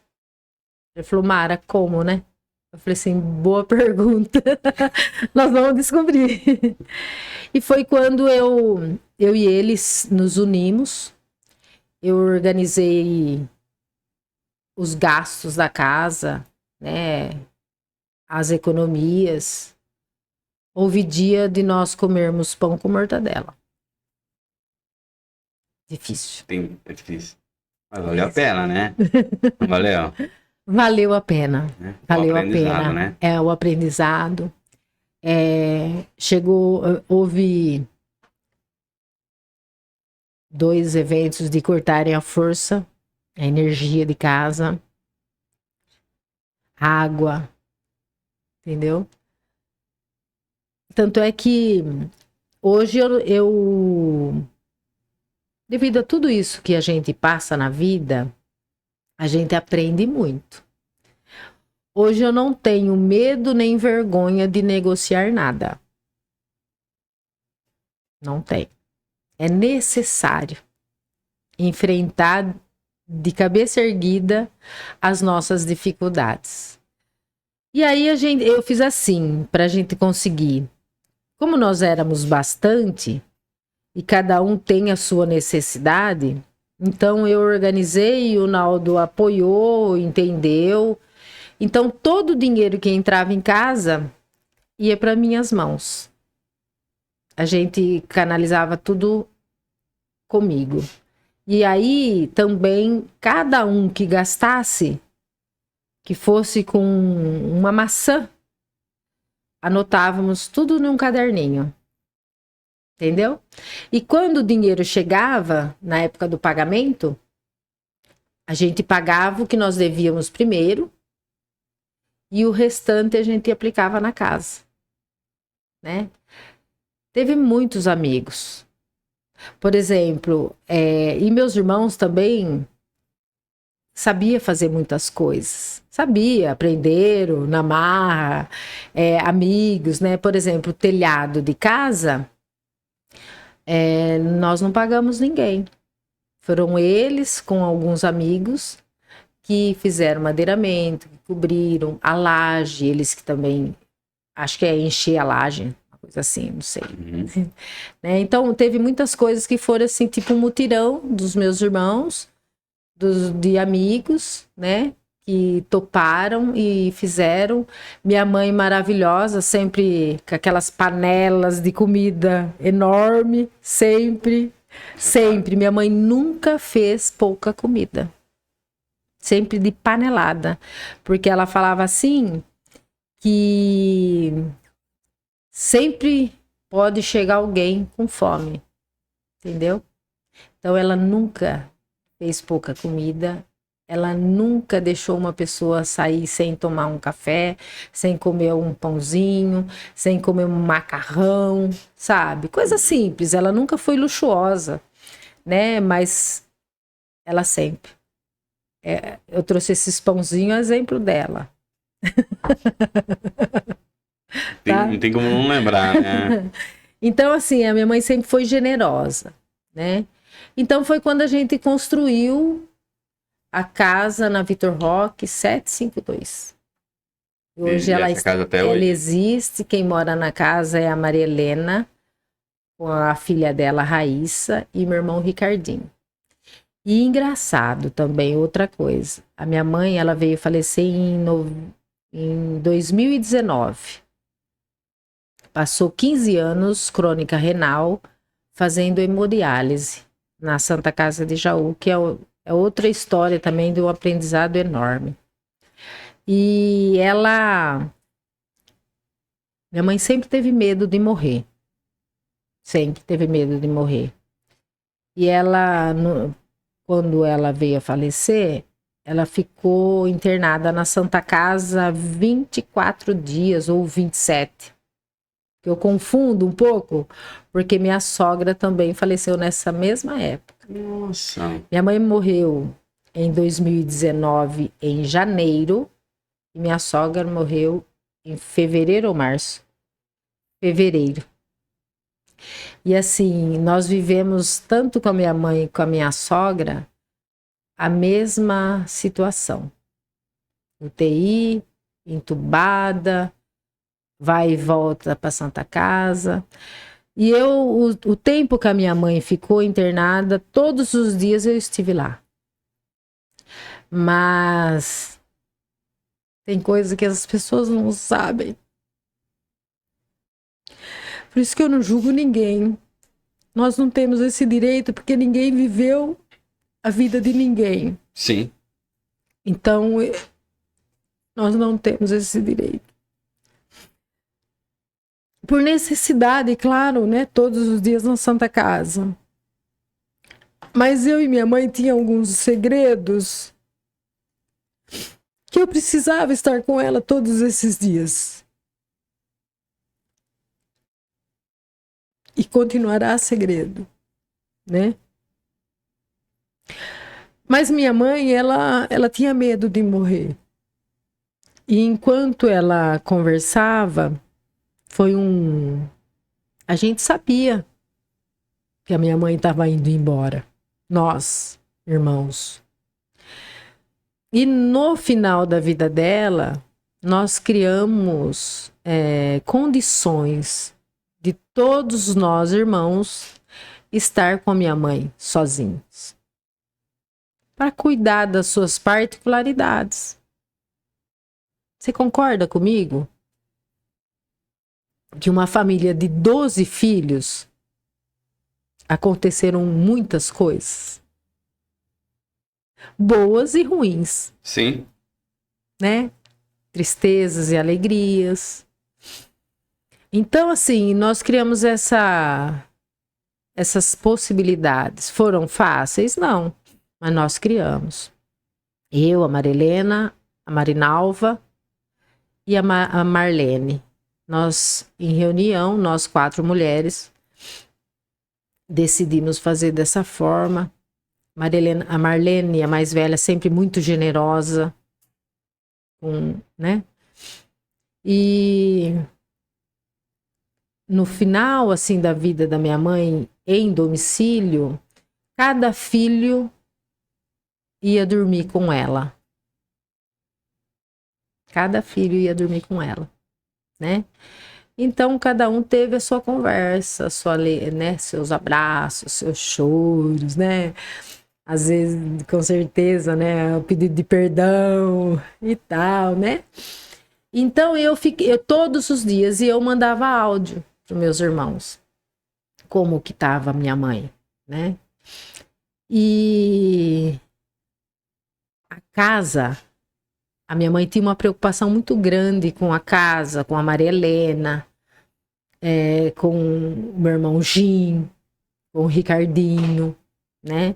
Ele falou, Mara, como, né? Eu falei assim, boa pergunta. Nós vamos descobrir. E foi quando eu e eles nos unimos. Eu organizei os gastos da casa, né? As economias. Houve dia de nós comermos pão com mortadela. Difícil. É difícil. Mas valeu a pena, né? Não valeu? Valeu a pena. Valeu a pena. Né? O aprendizado. Houve 2 eventos de cortarem a força, a energia de casa, água, entendeu? Tanto é que hoje eu devido a tudo isso que a gente passa na vida, a gente aprende muito. Hoje eu não tenho medo nem vergonha de negociar nada. Não tenho. É necessário enfrentar de cabeça erguida as nossas dificuldades. E aí eu fiz assim, para a gente conseguir. Como nós éramos bastante, e cada um tem a sua necessidade, então eu organizei, o Naldo apoiou, entendeu. Então todo o dinheiro que entrava em casa ia para minhas mãos. A gente canalizava tudo comigo. E aí também cada um que gastasse, que fosse com uma maçã, anotávamos tudo num caderninho. Entendeu? E quando o dinheiro chegava, na época do pagamento, a gente pagava o que nós devíamos primeiro e o restante a gente aplicava na casa, né? Teve muitos amigos. Por exemplo, e meus irmãos também sabia fazer muitas coisas. Sabia, aprenderam na marra, amigos, né? Por exemplo, telhado de casa, nós não pagamos ninguém. Foram eles com alguns amigos que fizeram madeiramento, que cobriram a laje, eles que também, acho que é encher a laje, uma coisa assim, não sei. Né? Então, teve muitas coisas que foram assim, tipo um mutirão dos meus irmãos, de amigos, né? Que toparam e fizeram. Minha mãe maravilhosa, sempre com aquelas panelas de comida enorme, sempre. Sempre. Minha mãe nunca fez pouca comida. Sempre de panelada. Porque ela falava assim, que sempre pode chegar alguém com fome. Entendeu? Então ela nunca fez pouca comida, ela nunca deixou uma pessoa sair sem tomar um café, sem comer um pãozinho, sem comer um macarrão, sabe? Coisa simples, ela nunca foi luxuosa, né? Mas ela sempre. Eu trouxe esses pãozinhos, exemplo dela. Tá? Não tem como não lembrar, né? Então, assim, a minha mãe sempre foi generosa, né? Então, foi quando a gente construiu a casa na Vitor Roque 752. Hoje ela existe. Quem mora na casa é a Maria Helena, com a filha dela, Raíssa, e meu irmão Ricardinho. E engraçado também, outra coisa. A minha mãe, ela veio falecer em 2019. Passou 15 anos, crônica renal, fazendo hemodiálise na Santa Casa de Jaú, que é outra história também de um aprendizado enorme. E minha mãe sempre teve medo de morrer. Sempre teve medo de morrer. E quando ela veio a falecer, ela ficou internada na Santa Casa 24 dias ou 27. Eu confundo um pouco, porque minha sogra também faleceu nessa mesma época. Nossa. Minha mãe morreu em 2019, em janeiro, e minha sogra morreu em fevereiro ou março? Fevereiro. E assim, nós vivemos tanto com a minha mãe e com a minha sogra a mesma situação. UTI, entubada, vai e volta para Santa Casa. E o tempo que a minha mãe ficou internada, todos os dias eu estive lá. Mas tem coisa que as pessoas não sabem. Por isso que eu não julgo ninguém. Nós não temos esse direito porque ninguém viveu a vida de ninguém. Sim. Então, nós não temos esse direito. Por necessidade, claro, né? Todos os dias na Santa Casa. Mas eu e minha mãe tinha alguns segredos que eu precisava estar com ela todos esses dias. E continuará segredo, né? Mas minha mãe, ela tinha medo de morrer. E enquanto ela conversava, a gente sabia que a minha mãe estava indo embora. Nós, irmãos. E no final da vida dela, nós criamos condições de todos nós, irmãos, estar com a minha mãe sozinhos. Para cuidar das suas particularidades. Você concorda comigo? Que uma família de 12 filhos aconteceram muitas coisas. Boas e ruins. Sim. Né? Tristezas e alegrias. Então, assim, nós criamos essas possibilidades. Foram fáceis? Não. Mas nós criamos. Eu, a Marilena, a Marinalva e a Marlene. Nós, em reunião, nós 4 mulheres, decidimos fazer dessa forma. A Marlene, a mais velha, sempre muito generosa, né? E no final, assim, da vida da minha mãe, em domicílio, cada filho ia dormir com ela. Cada filho ia dormir com ela, né? Então, cada um teve a sua conversa, né? Seus abraços, seus choros, né? Às vezes, com certeza, né? O pedido de perdão e tal, né? Então, todos os dias, eu mandava áudio para meus irmãos, como que estava minha mãe, né? E a casa, a minha mãe tinha uma preocupação muito grande com a casa, com a Maria Helena, com o meu irmão Jim, com o Ricardinho, né?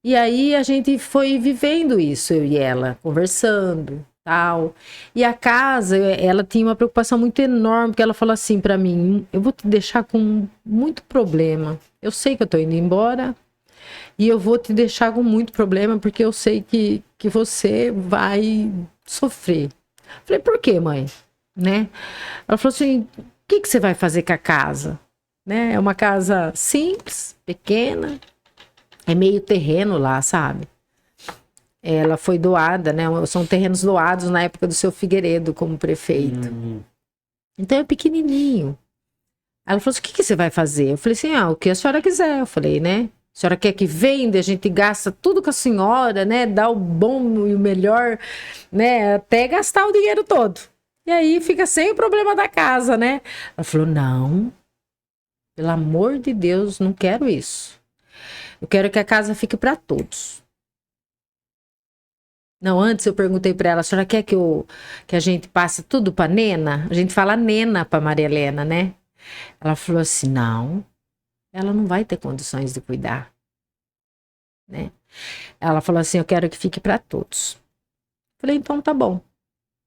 E aí a gente foi vivendo isso, eu e ela, conversando, tal. E a casa, ela tinha uma preocupação muito enorme, porque ela falou assim para mim: eu vou te deixar com muito problema. Eu sei que eu tô indo embora e eu vou te deixar com muito problema, porque eu sei que você vai sofrer. Falei: por quê, mãe? Né? Ela falou assim: o que você vai fazer com a casa? Né? É uma casa simples, pequena. É meio terreno lá, sabe? Ela foi doada, né? São terrenos doados na época do seu Figueiredo como prefeito. Então é pequenininho. Ela falou assim: o que você vai fazer? Eu falei assim: o que a senhora quiser. Eu falei, né? A senhora quer que venda, a gente gasta tudo com a senhora, né? Dá o bom e o melhor, né? Até gastar o dinheiro todo. E aí fica sem o problema da casa, né? Ela falou: não, pelo amor de Deus, não quero isso. Eu quero que a casa fique para todos. Não, antes eu perguntei para ela: a senhora quer que a gente passe tudo para Nena? A gente fala Nena para Maria Helena, né? Ela falou assim: não, ela não vai ter condições de cuidar, né? Ela falou assim: eu quero que fique para todos. Falei: então tá bom.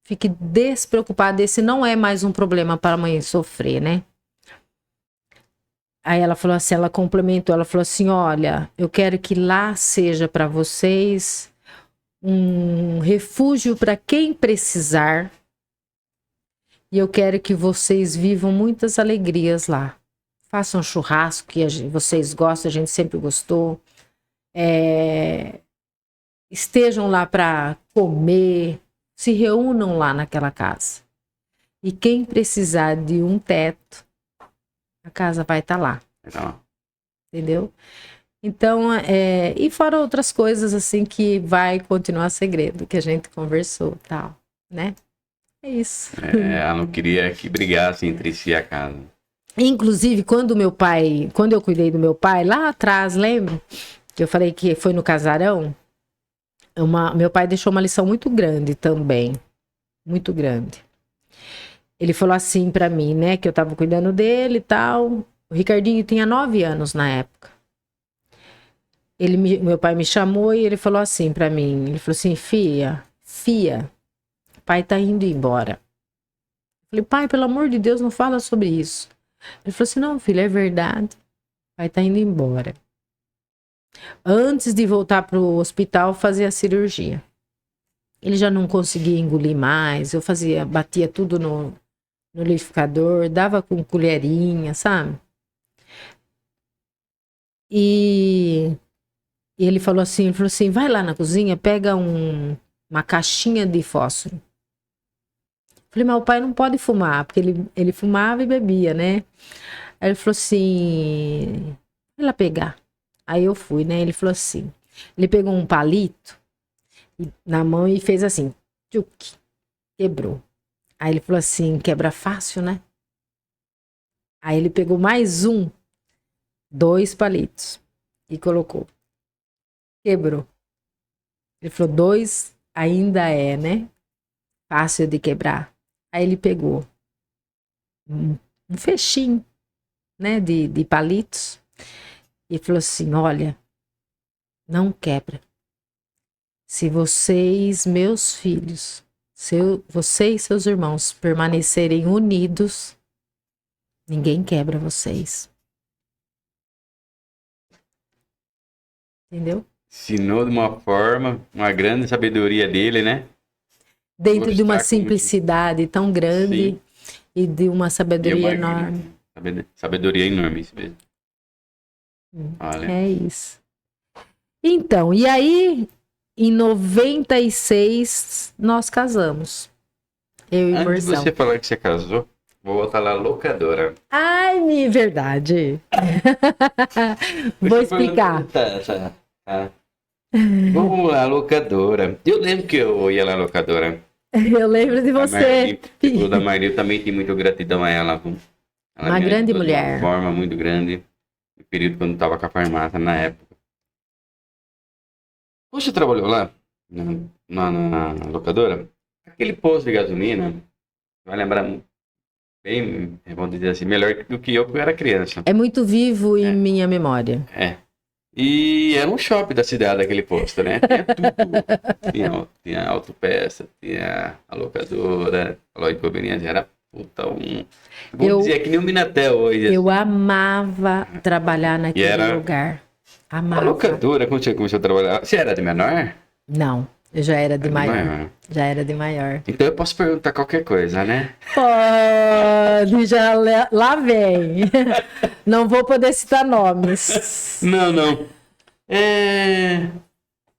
Fique despreocupada, esse não é mais um problema para a mãe sofrer, né? Aí ela falou assim, ela complementou, ela falou assim: olha, eu quero que lá seja para vocês um refúgio para quem precisar. E eu quero que vocês vivam muitas alegrias lá. Façam um churrasco que vocês gostam, a gente sempre gostou. Estejam lá para comer, se reúnam lá naquela casa. E quem precisar de um teto, a casa vai estar lá. Legal. Entendeu? Então, e fora outras coisas assim que vai continuar segredo, que a gente conversou, tal, né? É isso. Ela não queria que brigasse entre si a casa. Inclusive, quando eu cuidei do meu pai, lá atrás, lembra? Que eu falei que foi no casarão? Meu pai deixou uma lição muito grande também. Muito grande. Ele falou assim pra mim, né? Que eu tava cuidando dele e tal. O Ricardinho tinha 9 anos na época. Meu pai me chamou e ele falou assim pra mim. Ele falou assim: Fia, o pai tá indo embora. Eu falei: pai, pelo amor de Deus, não fala sobre isso. Ele falou assim: não, filho, é verdade. O pai tá indo embora. Antes de voltar pro hospital, fazer a cirurgia. Ele já não conseguia engolir mais. Eu batia tudo no liquidificador, dava com colherinha, sabe? E ele falou assim, vai lá na cozinha, pega uma caixinha de fósforo. Falei: mas o pai não pode fumar, porque ele fumava e bebia, né? Aí ele falou assim: vai lá pegar. Aí eu fui, né? Ele falou assim, ele pegou um palito na mão e fez assim, tchuc, quebrou. Aí ele falou assim: quebra fácil, né? Aí ele pegou mais 2 palitos e colocou. Quebrou. Ele falou: 2 ainda é, né? Fácil de quebrar. Aí ele pegou um fechinho, né, de palitos e falou assim: olha, não quebra. Se vocês, meus filhos, você e seus irmãos permanecerem unidos, ninguém quebra vocês. entendeu? Ensinou de uma forma, uma grande sabedoria dele, né? Dentro de uma Gostar como- simplicidade tão grande Sim. e de uma E sabedoria uma enorme. sabedoria enorme, isso mesmo. Olha. É isso. Então, e aí, em 96, nós casamos. Eu e o Antes de Morzão. você falar que você casou, vou voltar lá, locadora. Ai, verdade. Vou Deixa eu explicar. perguntar, tá? Vamos lá, locadora. Eu lembro que eu ia lá, locadora. Eu lembro de A você. Marli, você falou da Marli, eu também tenho muita gratidão a ela. Viu? Ela Uma me grande ajudou de uma mulher. forma muito grande. No período quando eu estava com a farmácia, na época. Você trabalhou lá, na locadora? Aquele posto de gasolina, vai lembrar bem, vamos dizer assim, melhor do que eu, porque eu era criança. É muito vivo em É. minha memória. É. E era um shopping da cidade, aquele posto, né? Tinha tudo. Tinha autopeça, tinha a locadora, a loja de conveniência, era puta um... Vou dizer que nem o Minatel hoje. Eu amava trabalhar naquele era- lugar. A Amava. locadora, quando você começou a trabalhar, você era de menor? Não, eu já era de Era de maior. maior. Já era de maior. Então eu posso perguntar qualquer coisa, né? Pode, já lá vem. Não vou poder citar nomes. Não.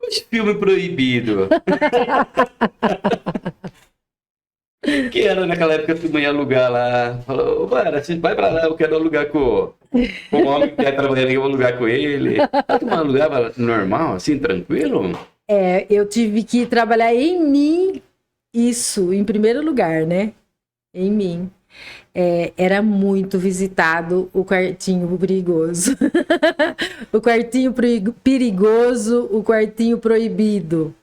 Os filmes proibidos. Que era naquela época que tu ia alugar lá. Falou, cara, você vai pra lá, eu quero alugar com o homem que quer trabalhar aqui, eu vou alugar com ele. Tu não alugava normal, assim, tranquilo? É, eu tive que trabalhar em mim, isso, em primeiro lugar, né? Em mim. É, era muito visitado o quartinho perigoso. O quartinho perigoso, o quartinho proibido.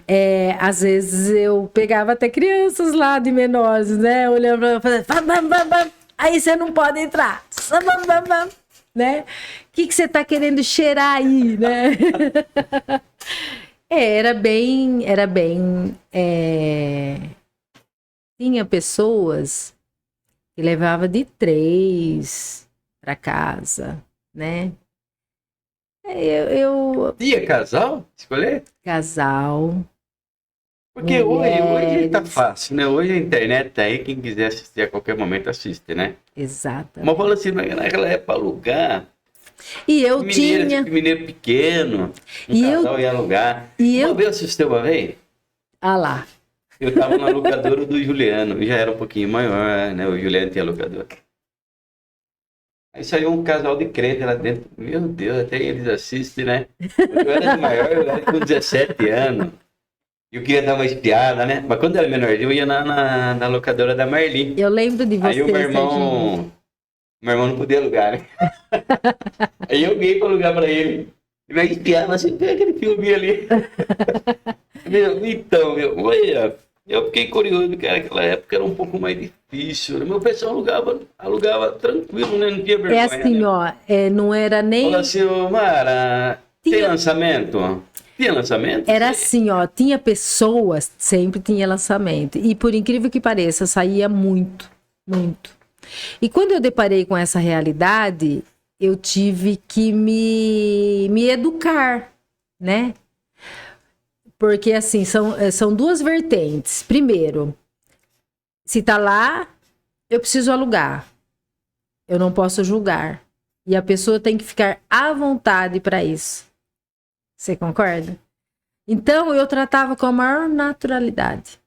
É, às vezes eu pegava até crianças lá de menores, né? Olhando pra mim, falando, aí você não pode entrar. Né? O que você tá querendo cheirar aí, né? Era bem. Tinha pessoas que levava de 3 para casa, né? Eu Tinha casal? Escolher? casal. Porque hoje tá Mulheres. fácil, né? Hoje a internet tá aí, quem quiser assistir a qualquer momento assiste, né? Exatamente. Mas fala assim, naquela época pra alugar. E eu Mineiro, tinha. tipo, mineiro pequeno, um E casal ia alugar. Uma vez eu assisti uma vez, Ah lá. eu tava na locadora do Juliano, já era um pouquinho maior, né? O Juliano tinha locadora. Aí saiu um casal de crente lá dentro. Meu Deus, até eles assistem, né? Eu era de maior, eu era com 17 anos. Eu queria dar uma espiada, né? Mas quando eu era menorzinho, eu ia na locadora da Marli. Eu lembro de você, Aí o meu Serginho. irmão não podia alugar, né? Aí eu ganhei pra alugar pra ele. Ele vai espiar, assim, pega aquele filme ali. Então, olha, eu fiquei curioso, porque naquela época era um pouco mais difícil. Né? Meu pessoal alugava tranquilo, né? Não tinha vergonha. É assim, né? ó, não era nem. Falou assim, ô Mara, tem Tinha- lançamento? Tinha lançamento? Era assim, ó, tinha pessoas, sempre tinha lançamento. E por incrível que pareça, saía muito, muito. E quando eu deparei com essa realidade, eu tive que me educar, né? Porque assim, são duas vertentes. Primeiro, se tá lá, eu preciso alugar. Eu não posso julgar. E a pessoa tem que ficar à vontade para isso. Você concorda? Então, eu tratava com a maior naturalidade.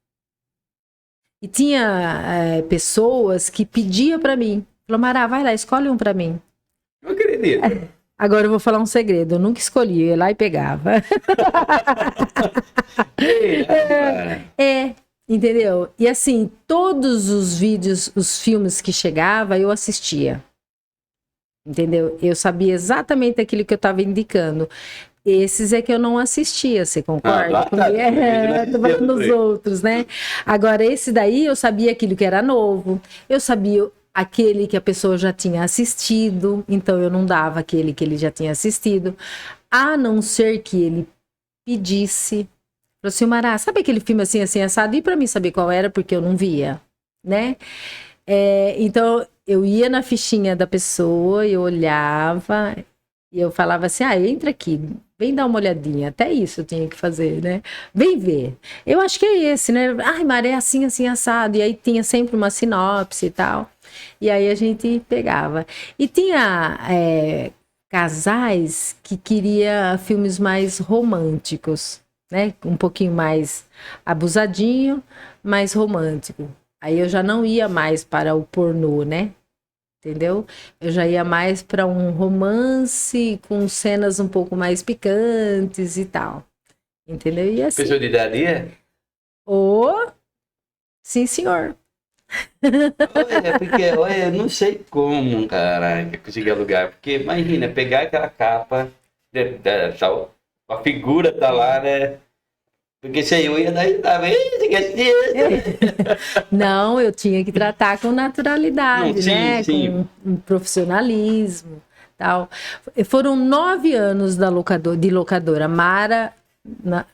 E tinha pessoas que pediam para mim. Falou, Mara, vai lá, escolhe um para mim. Não acredito. Agora eu vou falar um segredo. Eu nunca escolhi, eu ia lá e pegava. Ei, Mara. Entendeu? E assim, todos os vídeos, os filmes que chegava, eu assistia. Entendeu? Eu sabia exatamente aquilo que eu estava indicando. Esses é que eu não assistia, você concorda? lá tá, Tô falando dos outros, né? Agora, esse daí eu sabia aquilo que era novo, eu sabia aquele que a pessoa já tinha assistido, então eu não dava aquele que ele já tinha assistido, a não ser que ele pedisse. Falou assim, Mará, sabe aquele filme assim, assim, assado? E pra mim saber qual era, porque eu não via, né? Então, eu ia na fichinha da pessoa, eu olhava E eu falava assim, entra aqui, vem dar uma olhadinha. Até isso eu tinha que fazer, né? Vem ver. Eu acho que é esse, né? Ai, Mara, é assim, assim, assado. E aí tinha sempre uma sinopse e tal. E aí a gente pegava. E tinha casais que queria filmes mais românticos, né? Um pouquinho mais abusadinho, mais romântico. Aí eu já não ia mais para o pornô, né? Entendeu? Eu já ia mais para um romance com cenas um pouco mais picantes e tal. Entendeu? E assim. Pessoa de idade? Ô, sim, senhor. Olha, porque, olha, eu não sei como, cara, que eu consegui alugar. Porque imagina, pegar aquela capa, tal, a figura tá lá, né? Porque se eu ia dar, tava, Não, eu tinha que tratar com naturalidade, não, sim, né? sim. Com um profissionalismo, tal. Foram 9 anos de locadora. Mara,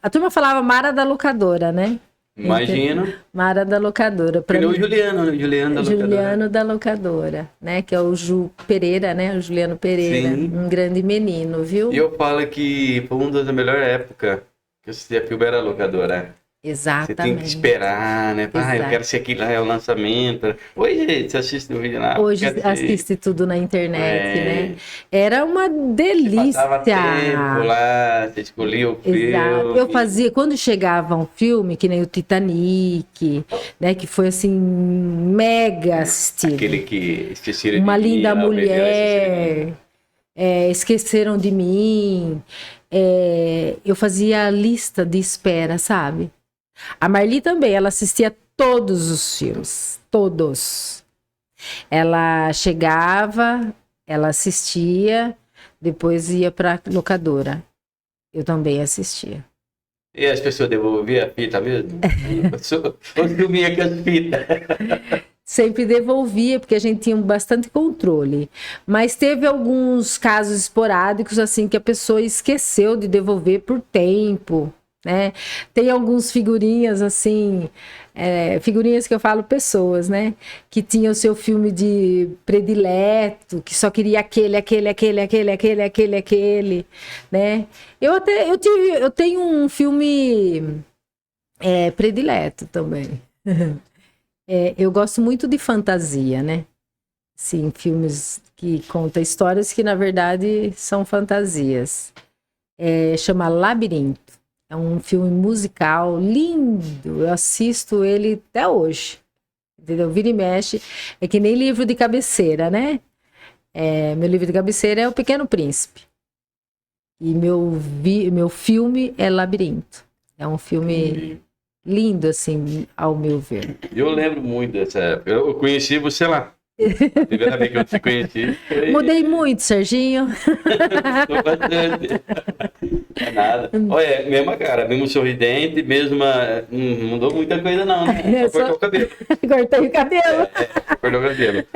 a turma falava Mara da locadora, né? Imagino. Mara da locadora. Que nem o Juliano, né? Juliano da locadora. Juliano da locadora, né? Que é o Ju Pereira, né? O Juliano Pereira. Sim. Um grande menino, viu? E eu falo que foi uma das melhores épocas que eu assistia filme era a locadora. Exatamente. Você tem que esperar, né? Eu quero ser aquilo lá, é o lançamento. Hoje você assiste o vídeo lá. Hoje assiste tudo na internet, né? Era uma delícia. Passava tempo lá, você escolhia o filme. Exato. Eu fazia, quando chegava um filme, que nem o Titanic, né? Que foi assim, mega assistido. Aquele que esqueceram Uma de Linda mim, Mulher, Esqueceram de Mim. Eu fazia a lista de espera, sabe? A Marli também, ela assistia todos os filmes, todos. Ela chegava, ela assistia, depois ia para locadora. Eu também assistia. E as pessoas devolviam a fita mesmo? Eu sumia com as fitas. Sempre devolvia, porque a gente tinha bastante controle. Mas teve alguns casos esporádicos, assim, que a pessoa esqueceu de devolver por tempo, né? Tem alguns figurinhas, assim, figurinhas que eu falo pessoas, né? Que tinham o seu filme de predileto, que só queria aquele, né? Eu tenho um filme predileto também. Eu gosto muito de fantasia, né? Sim, filmes que contam histórias que, na verdade, são fantasias. Chama Labirinto. É um filme musical lindo. Eu assisto ele até hoje. Entendeu? Vira e mexe. É que nem livro de cabeceira, né? Meu livro de cabeceira é O Pequeno Príncipe. E meu filme é Labirinto. É um filme lindo, assim, ao meu ver. Eu lembro muito dessa época. Eu conheci você lá. A primeira vez que eu te conheci foi... Mudei muito, Serginho. Mudou bastante. É nada. Olha, mesma cara, mesmo sorridente, mesma... Não mudou muita coisa não, né? Só cortou o cabelo. Cortei o cabelo. Cortou o cabelo.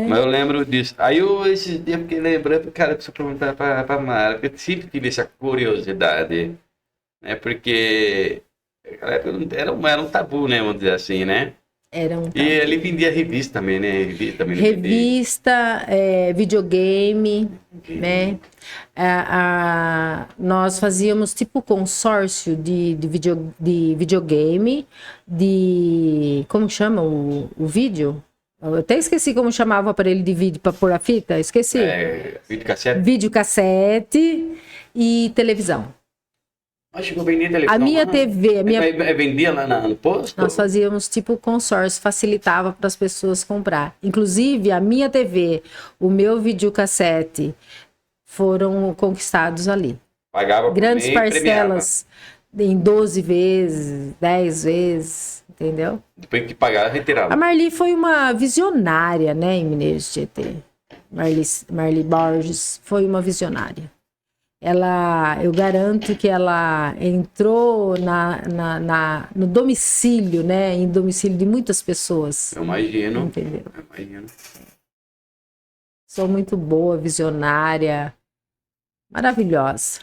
Mas eu lembro disso. Aí esses dias fiquei lembrando, cara, eu preciso perguntar pra Mara, porque eu sempre tive essa curiosidade, né? Porque naquela época era um tabu, né? Vamos dizer assim, né? Era um E ele vendia revista também, né? Revista, videogame, né? Nós fazíamos tipo consórcio de videogame, como chama o vídeo? Eu até esqueci como chamava o aparelho de vídeo para pôr a fita, esqueci. Videocassete? Videocassete e televisão. Acho que eu vendia televisão. A minha TV... Vendia lá no posto? Nós fazíamos tipo consórcio, facilitava para as pessoas comprar. Inclusive, a minha TV, o meu videocassete foram conquistados ali. Pagava por grandes mês, parcelas em 12 vezes, 10 vezes, entendeu? Depois que pagava, retirava. A Marli foi uma visionária, né, em Mineiros Tietê. Marli Borges foi uma visionária. Eu garanto que ela entrou no domicílio, né? Em domicílio de muitas pessoas. Eu imagino. Entendeu? Eu imagino. Sou muito boa, visionária, maravilhosa.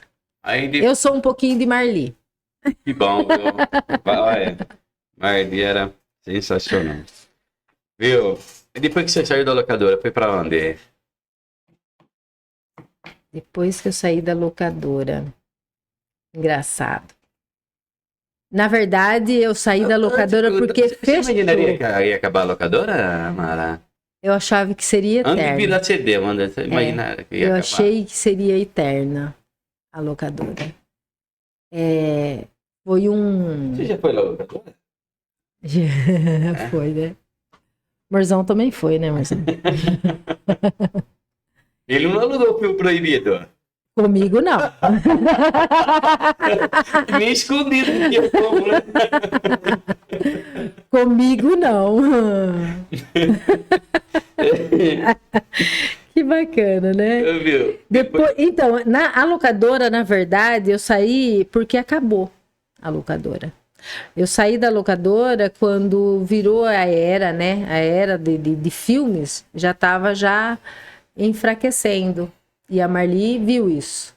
Eu sou um pouquinho de Marli. Que bom, viu? Olha, Marli era sensacional. Viu? E depois que você saiu da locadora, foi pra onde? Depois que eu saí da locadora. Engraçado. Na verdade, eu saí da locadora porque Você fechou. imaginaria que ia acabar a locadora, Mara? Eu achava que seria Antes de eterna. virar CD, Amanda, você imaginaria que ia Eu acabar? achei que seria eterna a locadora. Foi um. Você já foi na locadora? Foi, né? Morzão também foi, né, Morzão? Ele não alugou o filme proibido. Comigo não. Nem escondido, porque é como, né? Comigo não. Que bacana, né? Viu? Depois, então, a locadora, na verdade, eu saí porque acabou a locadora. Eu saí da locadora quando virou a era, né? A era de filmes já estava já enfraquecendo. E a Marli viu isso.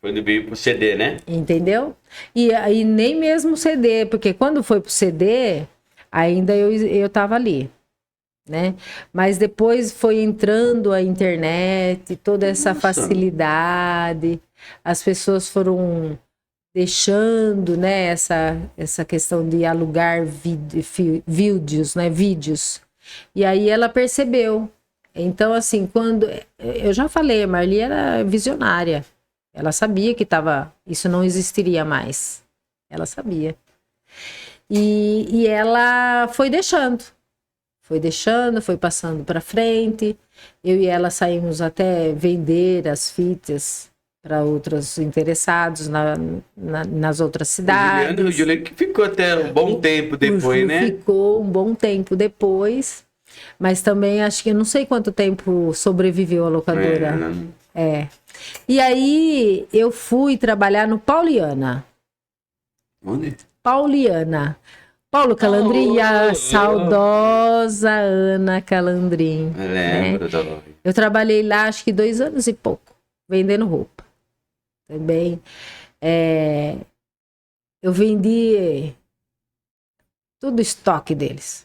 Quando veio pro CD, né? Entendeu? E aí nem mesmo CD, porque quando foi pro CD, ainda eu tava ali, né? Mas depois foi entrando a internet, toda essa Nossa. facilidade, as pessoas foram deixando, né, essa questão de alugar vídeos, né, vídeos. E aí ela percebeu. Então, assim, quando eu já falei, a Marli era visionária. Ela sabia que isso não existiria mais. Ela sabia. E ela foi passando para frente. Eu e ela saímos até vender as fitas para outros interessados nas outras cidades. O Juliano que ficou até um bom tempo depois, né? Ficou um bom tempo depois. Mas também acho que eu não sei quanto tempo sobreviveu a locadora. E aí eu fui trabalhar no Pauliana. Onde? Pauliana. Paulo Calandrin e a saudosa Ana Calandrin. Lembro, né? Eu trabalhei lá acho que 2 anos e pouco, vendendo roupa. Também. Eu vendi tudo estoque deles.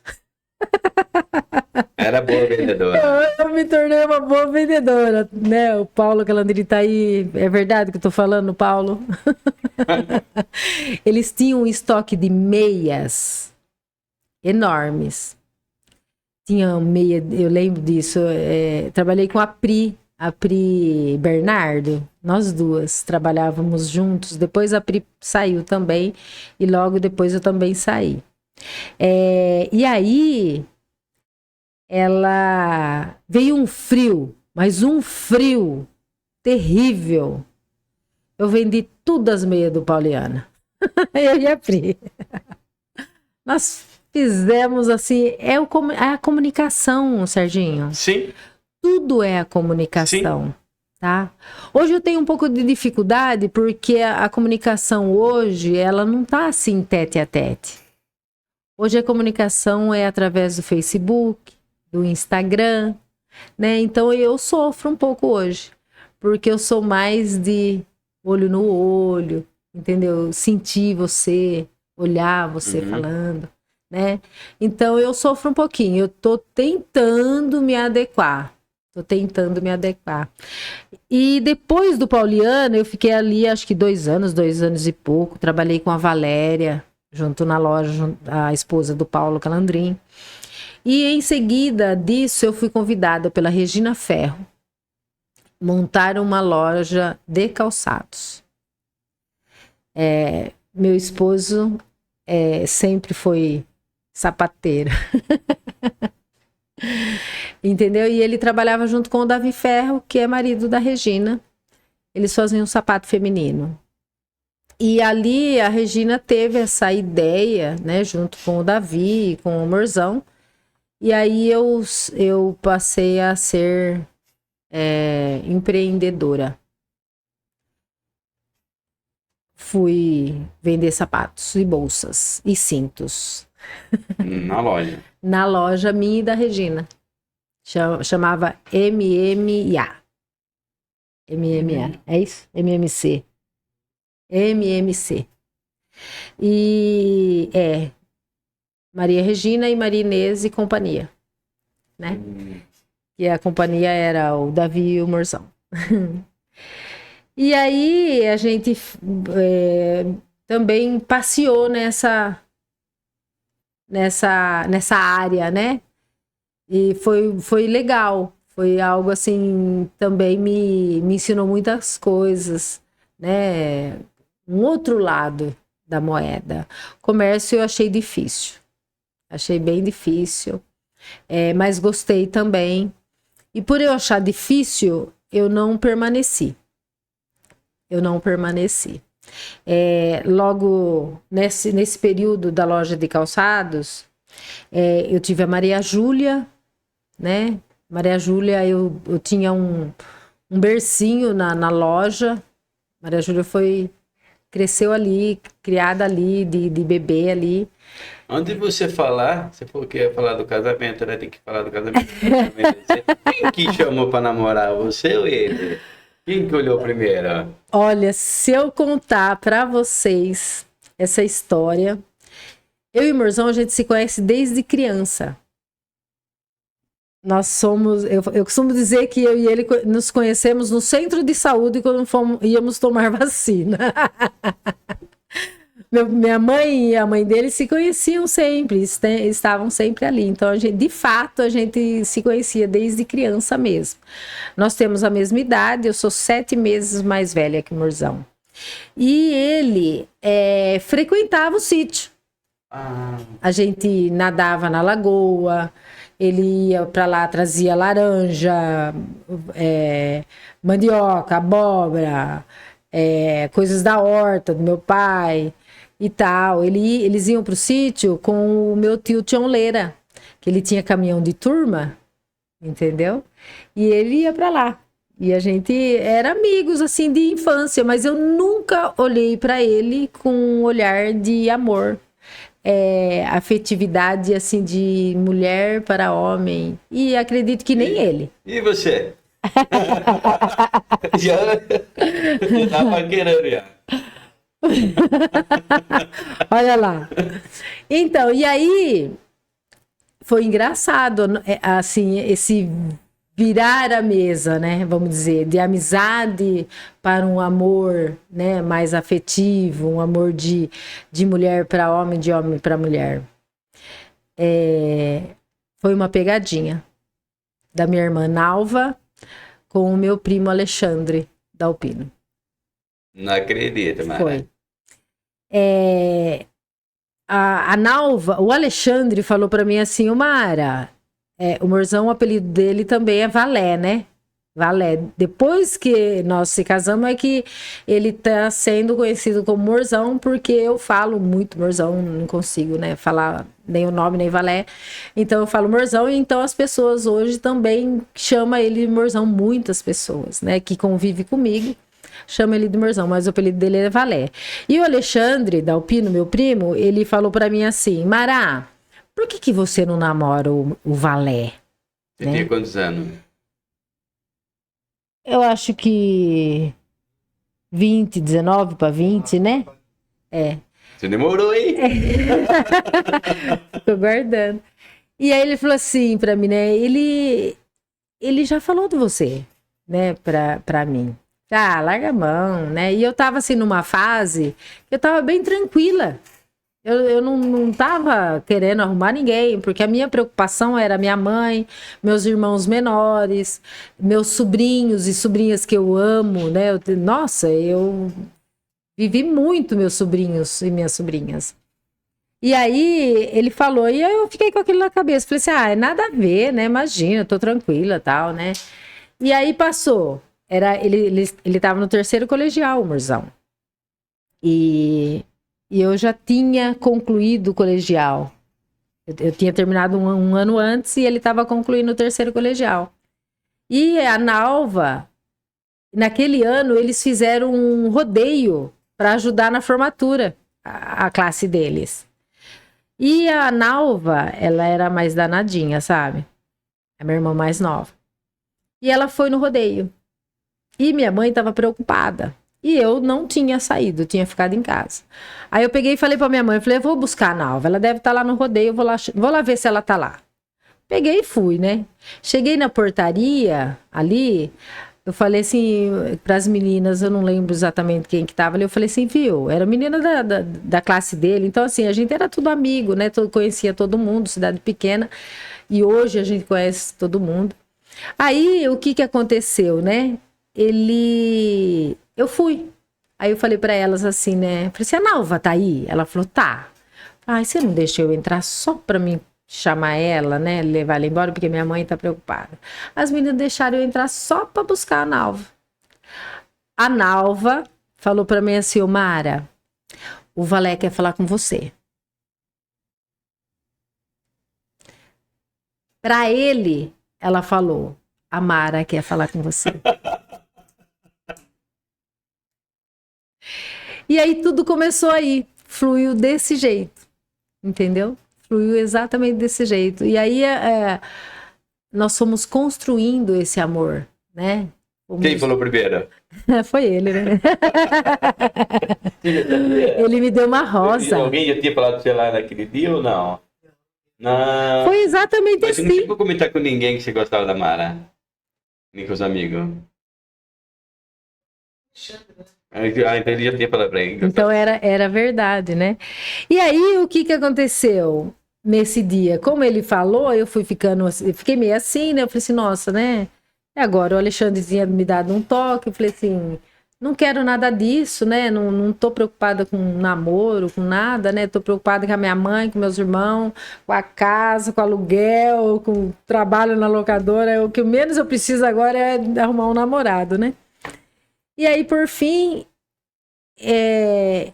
Era boa vendedora. Eu me tornei uma boa vendedora, né? O Paulo Calandri tá aí. É verdade que eu tô falando, Paulo? Eles tinham um estoque de meias enormes. Tinha meia, eu lembro disso. Trabalhei com a Pri Bernardo. Nós duas trabalhávamos juntos. Depois a Pri saiu também. E logo depois eu também saí. E aí ela veio um frio, mas um frio terrível. Eu vendi tudo as meias do Pauliana. Eu e a Pri. Nós fizemos assim, é a comunicação, Serginho. Sim. Tudo é a comunicação. Sim. Tá? Hoje eu tenho um pouco de dificuldade porque a comunicação hoje, ela não tá assim tete a tete. Hoje a comunicação é através do Facebook, do Instagram, né? Então eu sofro um pouco hoje, porque eu sou mais de olho no olho, entendeu? Sentir você, olhar você falando, né? Então eu sofro um pouquinho, eu tô tentando me adequar. E depois do Pauliano, eu fiquei ali acho que 2 anos e pouco, trabalhei com a Valéria, junto na loja, a esposa do Paulo Calandrin. E em seguida disso, eu fui convidada pela Regina Ferro montar uma loja de calçados. Meu esposo sempre foi sapateiro. Entendeu? E ele trabalhava junto com o Davi Ferro, que é marido da Regina. Eles faziam um sapato feminino. E ali a Regina teve essa ideia, né, junto com o Davi, com o Morzão. E aí eu passei a ser empreendedora. Fui vender sapatos e bolsas e cintos. Na loja. Na loja minha e da Regina. Chamava MMA. MMA, é isso? MMC. MMC. E Maria Regina e Maria Inês e companhia, né? E a companhia era o Davi e o Morzão. E aí a gente também passeou nessa área, né? E foi legal. Foi algo assim, também me ensinou muitas coisas, né? Um outro lado da moeda. Comércio eu achei difícil. Achei bem difícil. Mas gostei também. E por eu achar difícil, eu não permaneci. Logo nesse período da loja de calçados, eu tive a Maria Júlia, né? Maria Júlia, eu tinha um bercinho na loja. Maria Júlia cresceu ali, criada ali, de bebê ali. Antes de você falar, você falou que ia falar do casamento, né? Tem que falar do casamento. Quem que chamou pra namorar, você ou ele? Quem que olhou primeiro? Olha, se eu contar pra vocês essa história, eu e o Morzão, a gente se conhece desde criança. Nós somos, eu costumo dizer que eu e ele nos conhecemos no centro de saúde quando íamos tomar vacina. Minha mãe e a mãe dele se conheciam sempre, estavam sempre ali. Então, de fato, a gente se conhecia desde criança mesmo. Nós temos a mesma idade, eu sou 7 meses mais velha que o Morzão. E ele frequentava o sítio. A gente nadava na lagoa, ele ia para lá, trazia laranja, mandioca, abóbora, coisas da horta do meu pai e tal. Eles iam pro sítio com o meu tio Tionleira, que ele tinha caminhão de turma, entendeu? E ele ia para lá. E a gente era amigos, assim, de infância, mas eu nunca olhei para ele com um olhar de amor. Afetividade, assim, de mulher para homem. E acredito que nem ele. E você? já tá paquerando, já. Olha lá. Então, e aí foi engraçado, assim, esse virar a mesa, né? Vamos dizer, de amizade para um amor, né, mais afetivo, um amor de mulher para homem, de homem para mulher. Foi uma pegadinha da minha irmã Nalva com o meu primo Alexandre Dalpino. Não acredito, mas... Foi. A Nalva, o Alexandre falou para mim assim, Mara, o Morzão, o apelido dele também é Valé, né? Valé. Depois que nós se casamos é que ele tá sendo conhecido como Morzão, porque eu falo muito Morzão, não consigo, né, falar nem o nome, nem Valé. Então eu falo Morzão, e então as pessoas hoje também chamam ele de Morzão, muitas pessoas, né, que convivem comigo, chama ele de Morzão, mas o apelido dele é Valé. E o Alexandre Dalpino, meu primo, ele falou para mim assim, Mará, por que você não namora o Valé? Você tinha quantos anos? Eu acho que 20, 19 para 20, né? Você demorou, hein? Tô guardando. E aí ele falou assim pra mim, né? Ele já falou de você, né? Pra mim. Larga a mão, né? E eu tava assim numa fase que eu tava bem tranquila. Eu não tava querendo arrumar ninguém, porque a minha preocupação era minha mãe, meus irmãos menores, meus sobrinhos e sobrinhas que eu amo, né? Nossa, eu vivi muito meus sobrinhos e minhas sobrinhas. E aí ele falou, e eu fiquei com aquilo na cabeça. Falei assim, é nada a ver, né? Imagina, eu tô tranquila, tal, né? E aí passou. Ele tava no 3º colegial, o Morzão. E eu já tinha concluído o colegial. Eu tinha terminado um ano antes e ele estava concluindo o 3º colegial. E a Nalva, naquele ano, eles fizeram um rodeio para ajudar na formatura, a classe deles. E a Nalva, ela era mais danadinha, sabe? A minha irmã mais nova. E ela foi no rodeio. E minha mãe estava preocupada. E eu não tinha saído, tinha ficado em casa. Aí eu peguei e falei pra minha mãe, falei, eu vou buscar a Nalva, ela deve estar lá no rodeio, vou lá ver se ela tá lá. Peguei e fui, né? Cheguei na portaria, ali, eu falei assim para as meninas, eu não lembro exatamente quem que tava ali, eu falei assim, viu, era menina da classe dele, então assim, a gente era tudo amigo, né, conhecia todo mundo, cidade pequena, e hoje a gente conhece todo mundo. Aí, o que que aconteceu, né? Eu fui. Aí eu falei pra elas assim, né? Falei assim, a Nalva tá aí? Ela falou, tá. Ai, você não deixa eu entrar só pra mim chamar ela, né? Levar ela embora, porque minha mãe tá preocupada. As meninas deixaram eu entrar só pra buscar a Nalva. A Nalva falou pra mim assim, ô Mara, o Valé quer falar com você. Pra ele, ela falou, a Mara quer falar com você. E aí tudo começou aí, fluiu desse jeito, entendeu? Fluiu exatamente desse jeito. E aí nós fomos construindo esse amor, né? Quem falou primeiro? Foi ele, né? Ele me deu uma rosa. Alguém já tinha falado, sei lá, naquele dia ou não? Não. Foi exatamente Mas você não assim. chegou a comentar com ninguém que você gostava da Mara? Nem com os amigos? Ah, então ele já tinha falado pra ele. Então era verdade, né? E aí o que que aconteceu nesse dia? Como ele falou, eu fui ficando, eu fiquei meio assim, né? Eu falei assim, nossa, né? E agora o Alexandre tinha me dado um toque, eu falei assim, não quero nada disso, né? Não tô preocupada com namoro, com nada, né? Tô preocupada com a minha mãe, com meus irmãos, com a casa, com o aluguel, com o trabalho na locadora. O que menos eu preciso agora é arrumar um namorado, né? E aí, por fim,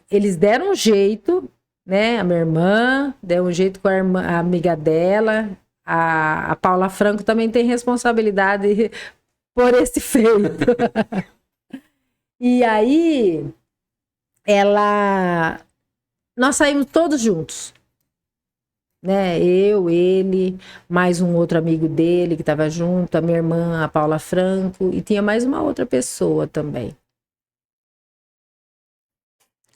eles deram um jeito, né? A minha irmã deu um jeito com a amiga dela. A Paula Franco também tem responsabilidade por esse feito. E aí, nós saímos todos juntos, né? Eu, ele, mais um outro amigo dele que estava junto, a minha irmã, a Paula Franco, e tinha mais uma outra pessoa também.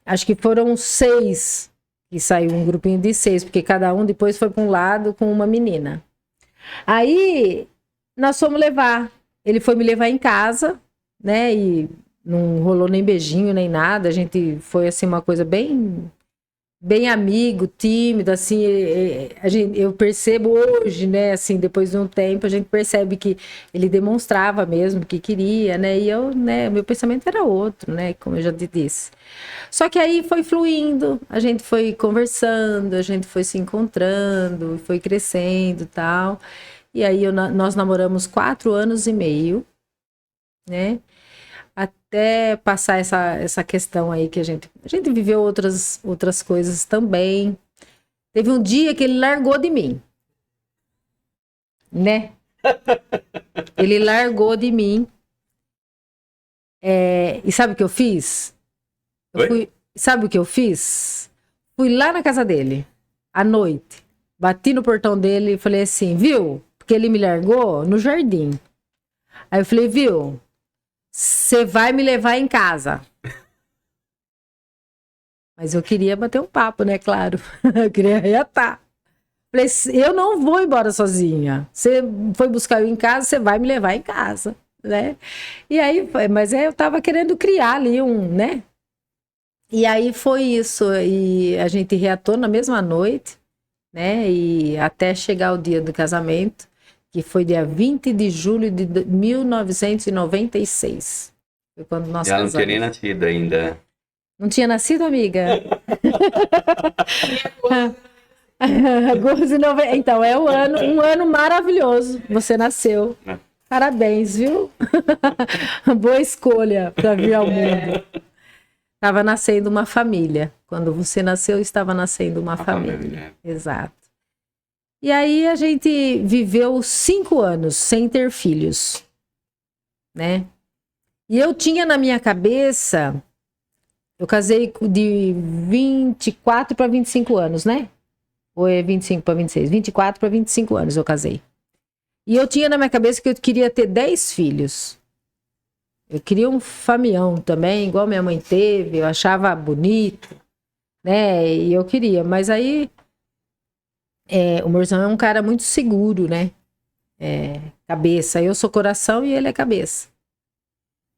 Acho que foram 6 que saiu, um grupinho de 6, porque cada um depois foi para um lado com uma menina. Aí nós fomos levar. Ele foi me levar em casa, né? E não rolou nem beijinho nem nada. A gente foi assim uma coisa bem amigo, tímido, assim. Eu percebo hoje, né? Assim, depois de um tempo, a gente percebe que ele demonstrava mesmo que queria, né? E eu, né? Meu pensamento era outro, né? Como eu já te disse. Só que aí foi fluindo, a gente foi conversando, a gente foi se encontrando, foi crescendo e tal. E aí nós namoramos 4 anos e meio, né? Até passar essa questão aí que a gente viveu outras coisas também. Teve um dia que ele largou de mim, né? Ele largou de mim. E sabe o que eu fiz? Sabe o que eu fiz? Fui lá na casa dele, à noite. Bati no portão dele e falei assim, viu? Porque ele me largou no jardim. Aí eu falei, viu? Você vai me levar em casa. Mas eu queria bater um papo, né? Claro. Eu queria reatar. Falei, eu não vou embora sozinha. Você foi buscar eu em casa, você vai me levar em casa, né? E aí, mas eu tava querendo criar ali né? E aí foi isso. E a gente reatou na mesma noite, né? E até chegar o dia do casamento, que foi dia 20 de julho de 1996. Foi quando nós Ela não casamos. tinha nem nascido ainda. Não tinha nascido, amiga? Então, é um ano maravilhoso. Você nasceu. Parabéns, viu? Boa escolha para vir ao mundo. Estava nascendo uma família. Quando você nasceu, estava nascendo uma família. Exato. E aí a gente viveu 5 anos sem ter filhos, né? E eu tinha na minha cabeça, eu casei de 24 para 25 anos, né? Ou é 25 para 26? 24 para 25 anos eu casei. E eu tinha na minha cabeça que eu queria ter 10 filhos. Eu queria um famião também, igual minha mãe teve, eu achava bonito, né? E eu queria, mas aí o Morzão é um cara muito seguro, né? Cabeça, eu sou coração e ele é cabeça.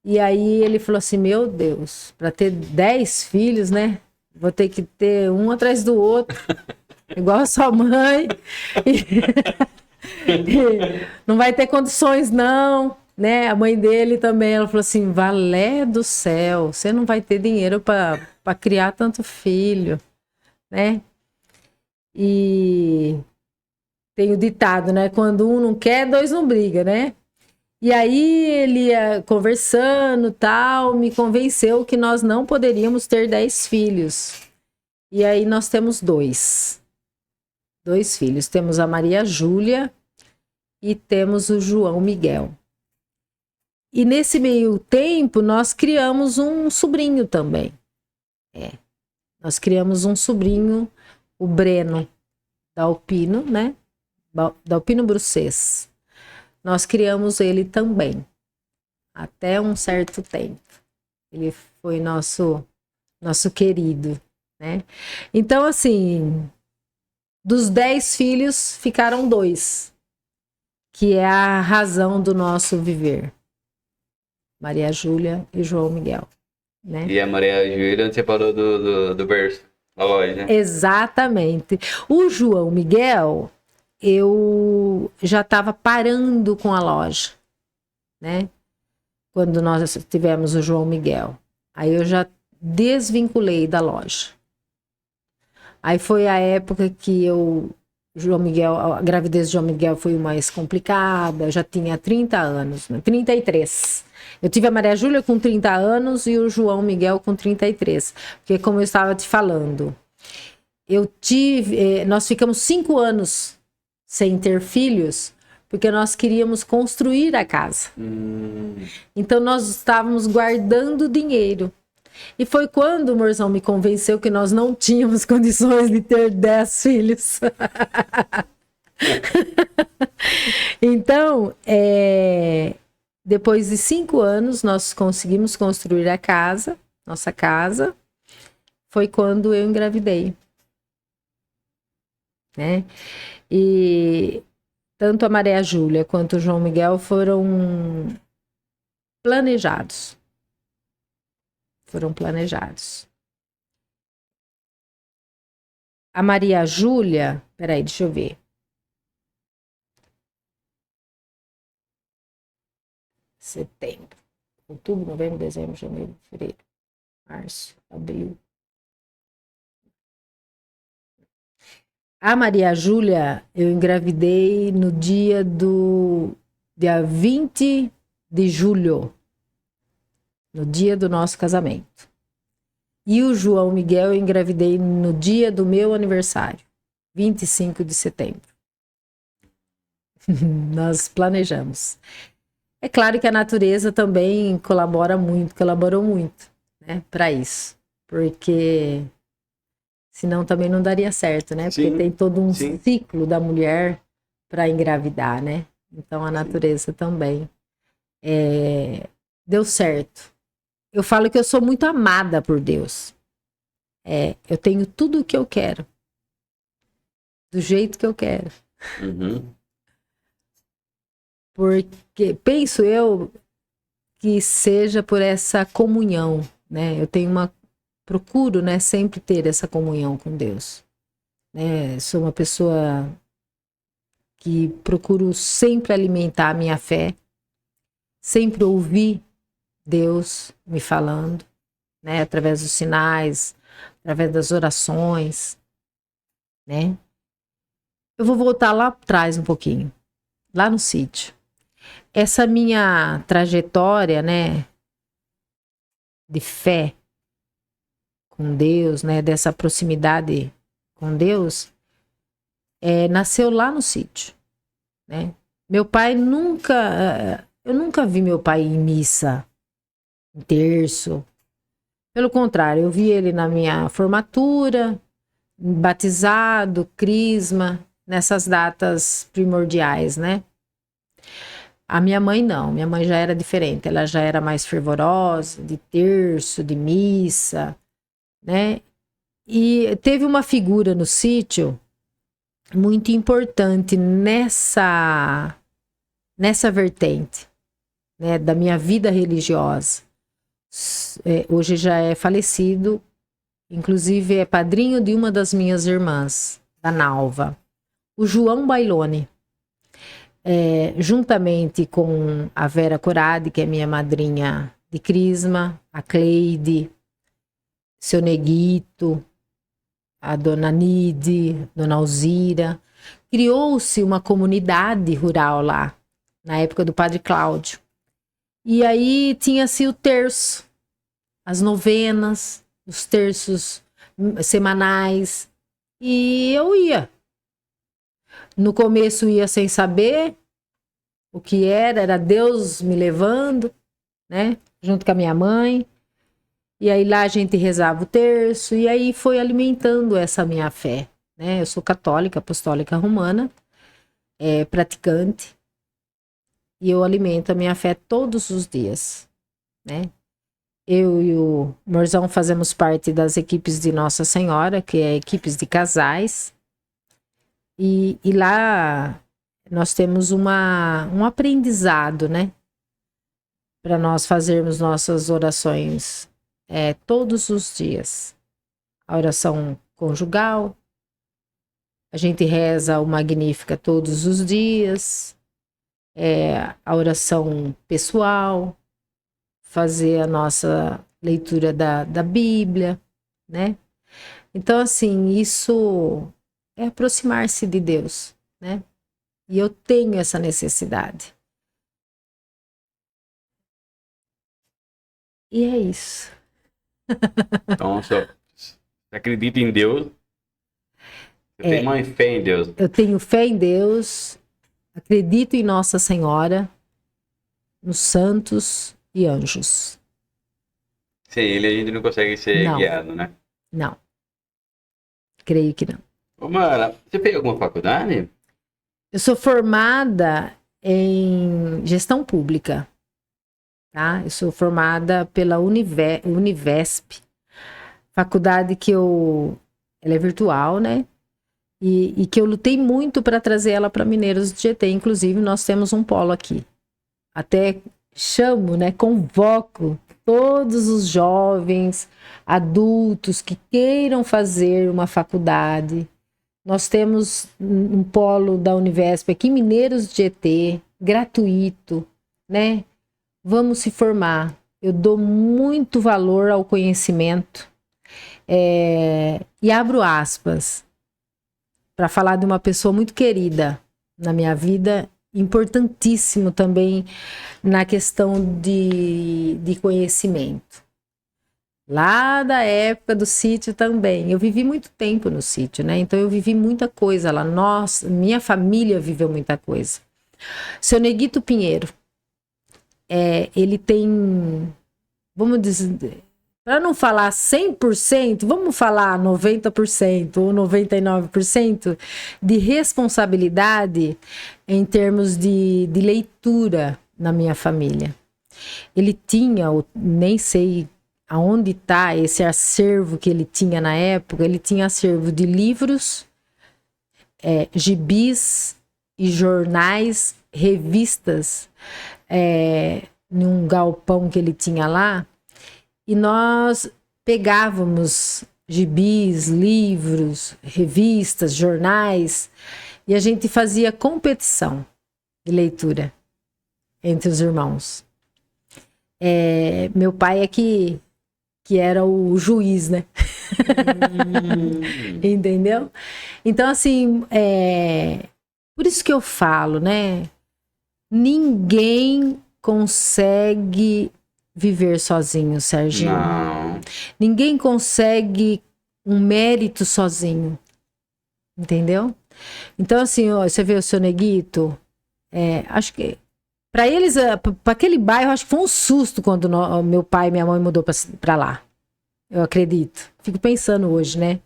E aí ele falou assim, meu Deus, para ter 10 filhos, né? Vou ter que ter um atrás do outro, igual a sua mãe. Não vai ter condições, não, né? A mãe dele também, ela falou assim, Valé do céu, você não vai ter dinheiro para criar tanto filho, né? E tem o ditado, né? Quando um não quer, dois não briga, né? E aí ele ia conversando, tal, me convenceu que nós não poderíamos ter 10 filhos. E aí nós temos dois filhos. Temos a Maria Júlia e temos o João Miguel. E nesse meio tempo, nós criamos um sobrinho também. Nós criamos um sobrinho, o Breno Dalpino, né? Dalpino Brucês. Nós criamos ele também, até um certo tempo. Ele foi nosso querido, né? Então, assim, dos 10 filhos, ficaram 2, que é a razão do nosso viver. Maria Júlia e João Miguel, né? E a Maria Júlia, você falou do berço, da loja, né? Exatamente. O João Miguel, eu já estava parando com a loja, né? Quando nós tivemos o João Miguel. Aí eu já desvinculei da loja. Aí foi a época que a gravidez de João Miguel foi mais complicada, eu já tinha 30 anos, né? 33. Eu tive a Maria Júlia com 30 anos e o João Miguel com 33. Porque como eu estava te falando, nós ficamos 5 anos sem ter filhos, porque nós queríamos construir a casa. Então nós estávamos guardando dinheiro. E foi quando o Morzão me convenceu que nós não tínhamos condições de ter 10 filhos. Então, depois de 5 anos, nós conseguimos construir a casa, nossa casa. Foi quando eu engravidei, né? E tanto a Maria Júlia quanto o João Miguel foram planejados. A Maria Júlia, peraí, deixa eu ver. Setembro, outubro, novembro, dezembro, janeiro, fevereiro, março, abril. A Maria Júlia, eu engravidei no dia 20 de julho, no dia do nosso casamento. E o João Miguel eu engravidei no dia do meu aniversário, 25 de setembro. Nós planejamos. É claro que a natureza também colaborou muito, né, para isso. Porque senão também não daria certo, né? Porque tem todo um ciclo da mulher para engravidar, né? Então a natureza também deu certo. Eu falo que eu sou muito amada por Deus. Eu tenho tudo o que eu quero. Do jeito que eu quero. Porque penso eu que seja por essa comunhão, né? Procuro, né, sempre ter essa comunhão com Deus. Né? Sou uma pessoa que procuro sempre alimentar a minha fé, sempre ouvir Deus me falando, né, através dos sinais, através das orações, né? Eu vou voltar lá atrás um pouquinho, lá no sítio. Essa minha trajetória, né, de fé com Deus, né, dessa proximidade com Deus, nasceu lá no sítio, né? Meu pai eu nunca vi meu pai em missa, em terço. Pelo contrário, eu vi ele na minha formatura, batizado, crisma, nessas datas primordiais, né? A minha mãe não, minha mãe já era diferente, ela já era mais fervorosa, de terço, de missa, né? E teve uma figura no sítio muito importante nessa vertente, né, da minha vida religiosa. Hoje já é falecido, inclusive é padrinho de uma das minhas irmãs, da Nalva, o João Bailone. Juntamente com a Vera Corade, que é minha madrinha de crisma, a Cleide, seu Neguito, a dona Nide, dona Alzira, criou-se uma comunidade rural lá, na época do Padre Cláudio. E aí tinha-se o terço, as novenas, os terços semanais, e eu ia. No começo ia sem saber o que era Deus me levando, né, junto com a minha mãe. E aí lá a gente rezava o terço, e aí foi alimentando essa minha fé, né? Eu sou católica, apostólica romana, praticante, e eu alimento a minha fé todos os dias, né? Eu e o Morzão fazemos parte das equipes de Nossa Senhora, que é equipes de casais, e lá nós temos um aprendizado, né? Para nós fazermos nossas orações todos os dias. A oração conjugal, a gente reza o Magnífica todos os dias, a oração pessoal, fazer a nossa leitura da Bíblia, né? Então, assim, isso é aproximar-se de Deus, né? E eu tenho essa necessidade. E é isso. Então, você acredita em Deus? Você tem uma fé em Deus? Eu tenho fé em Deus, acredito em Nossa Senhora, nos santos e anjos. Sem ele a gente não consegue ser guiado, né? Não. Creio que não. Ô, Mara, você fez alguma faculdade? Eu sou formada em gestão pública. Tá? Eu sou formada pela Univesp, faculdade que ela é virtual, né? E que eu lutei muito para trazer ela para Mineiros do Tietê. Inclusive, nós temos um polo aqui. Até chamo, né? Convoco todos os jovens, adultos que queiram fazer uma faculdade. Nós temos um polo da Univesp aqui em Mineiros do Tietê, gratuito, né? Vamos se formar. Eu dou muito valor ao conhecimento. E abro aspas para falar de uma pessoa muito querida na minha vida, importantíssimo também na questão de conhecimento. Lá da época do sítio também. Eu vivi muito tempo no sítio, né? Então eu vivi muita coisa lá. Minha família viveu muita coisa. Seu Neguito Pinheiro. Ele tem, vamos dizer, para não falar 100%, vamos falar 90% ou 99% de responsabilidade em termos de leitura na minha família. Ele tinha, nem sei aonde está esse acervo que ele tinha na época, ele tinha acervo de livros, gibis e jornais, revistas, num galpão que ele tinha lá, e nós pegávamos gibis, livros, revistas, jornais, e a gente fazia competição de leitura entre os irmãos. Meu pai é que era o juiz, né? Entendeu? Então, assim, por isso que eu falo, né? Ninguém consegue viver sozinho, Serginho. Não. Ninguém consegue um mérito sozinho. Entendeu? Então, assim, ó, você vê o seu Neguito, acho que para eles, para aquele bairro, acho que foi um susto quando meu pai e minha mãe mudou para lá. Eu acredito. Fico pensando hoje, né?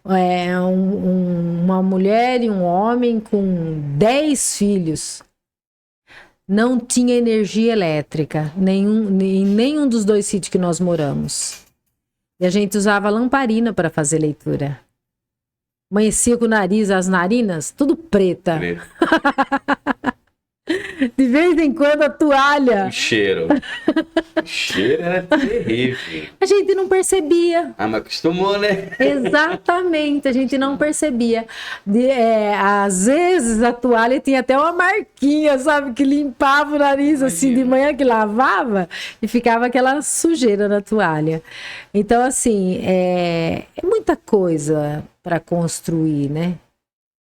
Uma mulher e um homem com 10 filhos. Não tinha energia elétrica, em nenhum dos 2 sítios que nós moramos. E a gente usava lamparina para fazer leitura. Amanhecia com o nariz, as narinas, tudo preta. De vez em quando a toalha, O cheiro. O cheiro era terrível. a gente não percebia. Ah, mas acostumou, né? Exatamente, a gente não percebia. Às vezes a toalha tinha até uma marquinha, sabe? Que limpava o nariz assim de Imagina. manhã, que lavava e ficava aquela sujeira na toalha. Então, assim, é muita coisa para construir, né?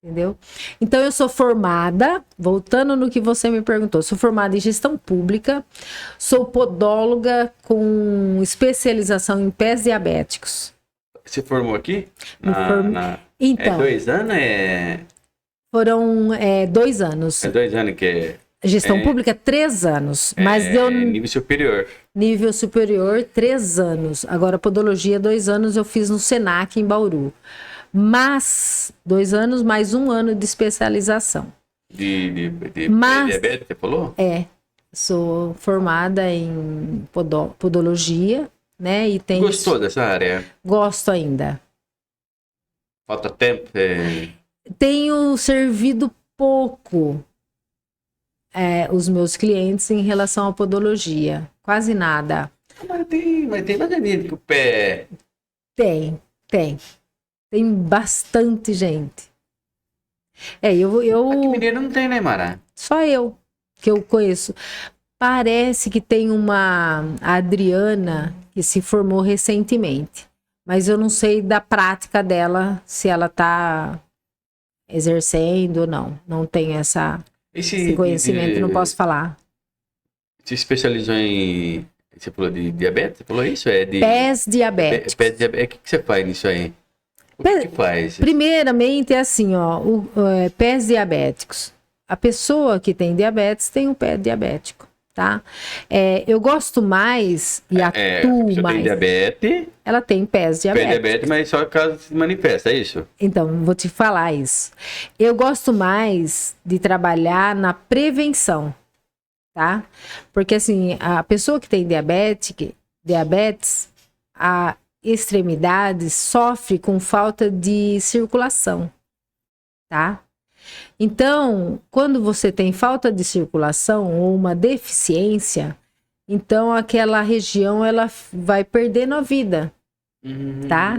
Entendeu? Então, eu sou formada, voltando no que você me perguntou, sou formada em gestão pública, sou podóloga com especialização em pés diabéticos. Você formou aqui? Me form- Então, É 2 anos? foram 2 anos. É 2 anos que Gestão pública, 3 anos. Mas é nível superior. nível superior, 3 anos. Agora, podologia, 2 anos eu fiz no Senac, em Bauru. Mas, 2 anos mais 1 ano de especialização. De Mas- diabetes, você falou? Sou formada em podologia, né? E tenho... Gostou dessa área? Gosto ainda. Falta tempo? Tenho servido pouco os meus clientes em relação à podologia. Quase nada. Mas tem mais gente que o pé. Tem. Tem bastante gente. Aqui mineiro não tem, né, Mara? Só eu que eu conheço. Parece que tem a Adriana que se formou recentemente, mas eu não sei da prática dela, se ela está exercendo ou não. Não tenho esse conhecimento, não posso falar. Se especializou em. Você falou de diabetes? Você falou isso? Pés diabéticos. Pé de diabetes. O que você faz nisso aí? O que faz? Primeiramente é assim, ó, pés diabéticos. A pessoa que tem diabetes tem um pé diabético, tá? Eu gosto mais e A atuo pessoa mais. tem diabetes, Ela tem pés pé diabéticos. diabetes, mas só caso se manifesta, é isso? Então, vou te falar isso. Eu gosto mais de trabalhar na prevenção, tá? Porque assim, a pessoa que tem diabetes, a extremidade sofre com falta de circulação, tá? Então, quando você tem falta de circulação ou uma deficiência, então aquela região ela vai perdendo a vida, tá?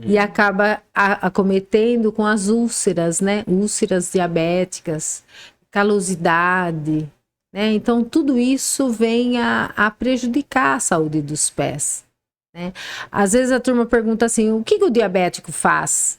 E acaba acometendo com as úlceras, né? Úlceras diabéticas, calosidade, né? Então, tudo isso vem a prejudicar a saúde dos pés, né? Às vezes a turma pergunta assim, o que o diabético faz?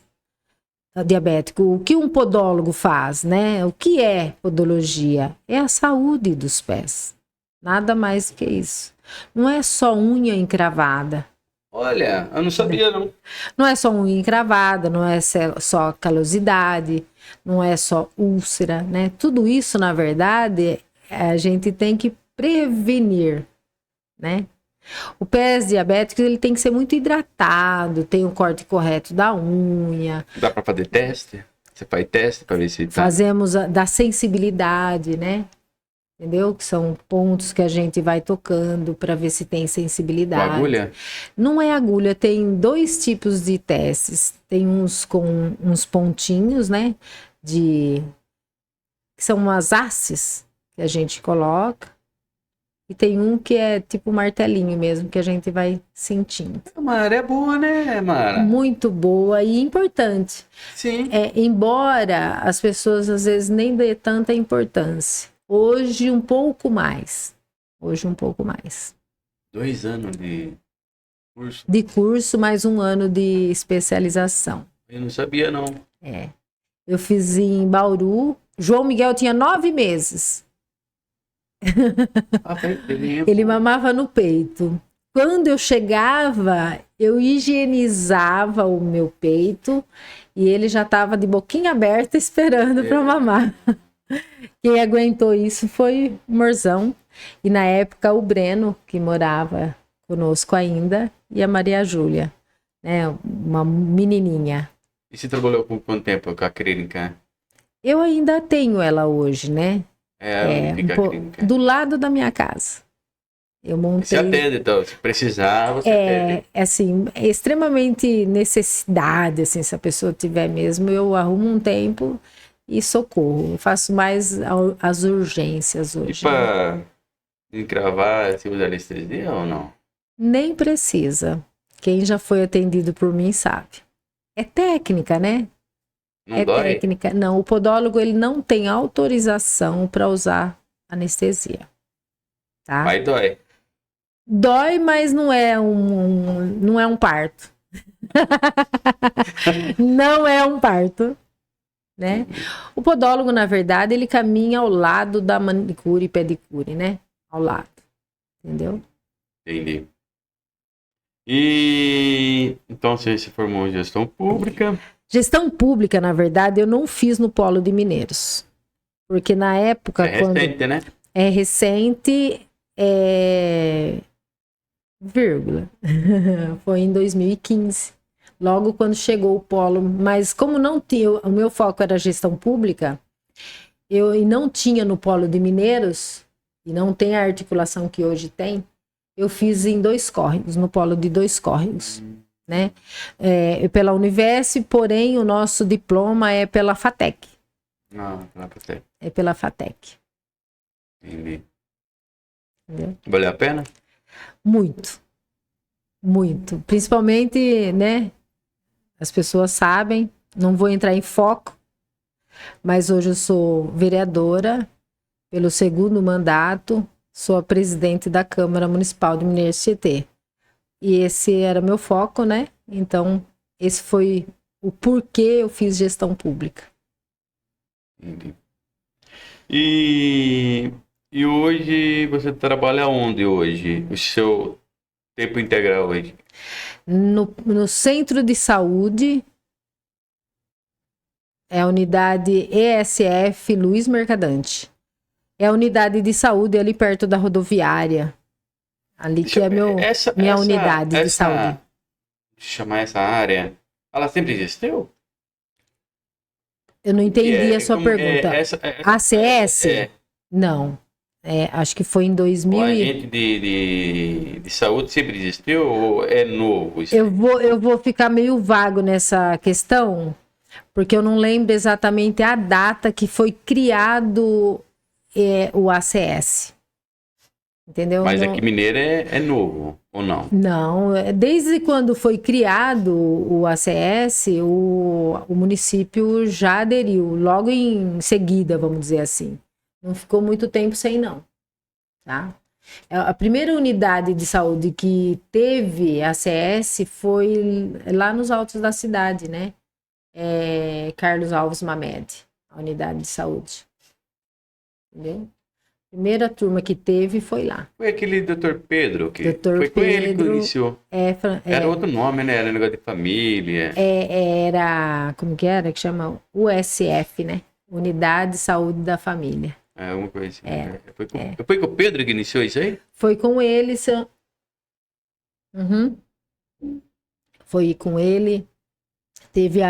O que um podólogo faz, né? O que é podologia? É a saúde dos pés. Nada mais que isso. Não é só unha encravada. Olha, eu não sabia, não. Não é só unha encravada, não é só calosidade, não é só úlcera, né? Tudo isso, na verdade, a gente tem que prevenir, né? O pé diabético, ele tem que ser muito hidratado, tem o corte correto da unha. Dá pra fazer teste? Você faz teste pra ver se tá... Fazemos da sensibilidade, né? Entendeu? Que são pontos que a gente vai tocando para ver se tem Com sensibilidade. agulha? Não é agulha, tem 2 tipos de testes. Tem uns com uns pontinhos, né? Que são umas hastes que a gente coloca. E tem um que é tipo um martelinho mesmo, que a gente vai sentindo. Mara, é boa, né, Mara? Muito boa e importante. Sim. Embora as pessoas às vezes nem dê tanta importância. Hoje um pouco mais. 2 anos de curso. De curso, mais 1 ano de especialização. Eu não sabia, não. Eu fiz em Bauru. João Miguel tinha 9 meses. Ele mamava no peito. Quando eu chegava, eu higienizava o meu peito e ele já estava de boquinha aberta esperando para mamar. Quem aguentou isso foi o Morzão. E na época o Breno, que morava conosco ainda, e a Maria Júlia, né? Uma menininha. E você trabalhou por quanto tempo com a clínica? Eu ainda tenho ela hoje, né? Do lado da minha casa. Eu montei. Você atende, então, se precisar, você atende. Assim, extremamente necessidade, assim, se a pessoa tiver mesmo, eu arrumo um tempo e socorro. Eu faço mais as urgências E hoje. para encravar, você usa anestesia ou não? Nem precisa. Quem já foi atendido por mim sabe. É técnica, né? Não dói? Técnica. Não, o podólogo ele não tem autorização para usar anestesia. Tá? Mas dói. Dói, mas não é um parto. Não é um parto, né? O podólogo, na verdade, ele caminha ao lado da manicure e pedicure, né? Ao lado. Entendeu? Entendi. E então você se formou em gestão pública. Gestão pública, na verdade, eu não fiz no Polo de Mineiros. Porque na época, É recente, né? é recente, vírgula. Foi em 2015. Logo quando chegou o Polo. Mas como não tinha, o meu foco era gestão pública, e não tinha no Polo de Mineiros, e não tem a articulação que hoje tem, eu fiz em 2 córregos, no Polo de 2 córregos. Né? Pela Univesp, porém o nosso diploma é pela FATEC. Não, pela FATEC. É pela FATEC. Entendi. Entendeu? Valeu a pena? Muito. Muito. Principalmente, né? As pessoas sabem, não vou entrar em foco, mas hoje eu sou vereadora pelo 2º mandato, sou a presidente da Câmara Municipal de Mineiros Tietê. E esse era meu foco, né? Então, esse foi o porquê eu fiz gestão pública. Entendi. E hoje você trabalha onde hoje? O seu tempo integral hoje? No centro de saúde, é a unidade ESF Luiz Mercadante. É a unidade de saúde ali perto da rodoviária. Ali que é minha unidade de saúde. Chamar essa área, ela sempre existiu? Eu não entendi a sua pergunta. ACS? Não. Acho que foi em 2000. O agente de saúde sempre existiu ou é novo? Eu vou ficar meio vago nessa questão, porque eu não lembro exatamente a data que foi criado o ACS. Entendeu? Mas aqui Mineiro é novo, ou não? Não, desde quando foi criado o ACS, o município já aderiu, logo em seguida, vamos dizer assim. Não ficou muito tempo sem, não. Tá? A primeira unidade de saúde que teve ACS foi lá nos altos da cidade, né? Carlos Alves Mamed, a unidade de saúde. Entendeu? Primeira turma que teve foi lá. Foi aquele Dr. Pedro, que Dr. foi com ele que iniciou. Era outro nome, né? Era negócio de família. Era, como que era? Que chama USF, né? Unidade de Saúde da Família. Alguma coisa assim. Foi com o Pedro que iniciou isso aí? Foi com ele, Uhum. Foi com ele. Teve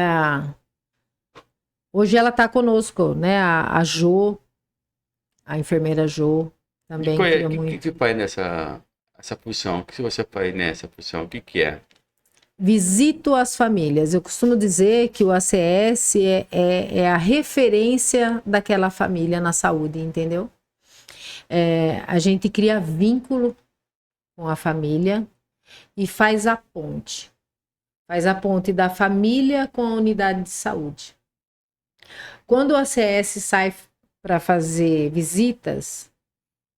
Hoje ela tá conosco, né? A Jo, a enfermeira Jo, também queria muito. O que faz nessa função? O que você faz nessa função? O que é? Visito as famílias. Eu costumo dizer que o ACS é a referência daquela família na saúde, entendeu? A gente cria vínculo com a família e faz a ponte. Faz a ponte da família com a unidade de saúde. Quando o ACS sai para fazer visitas,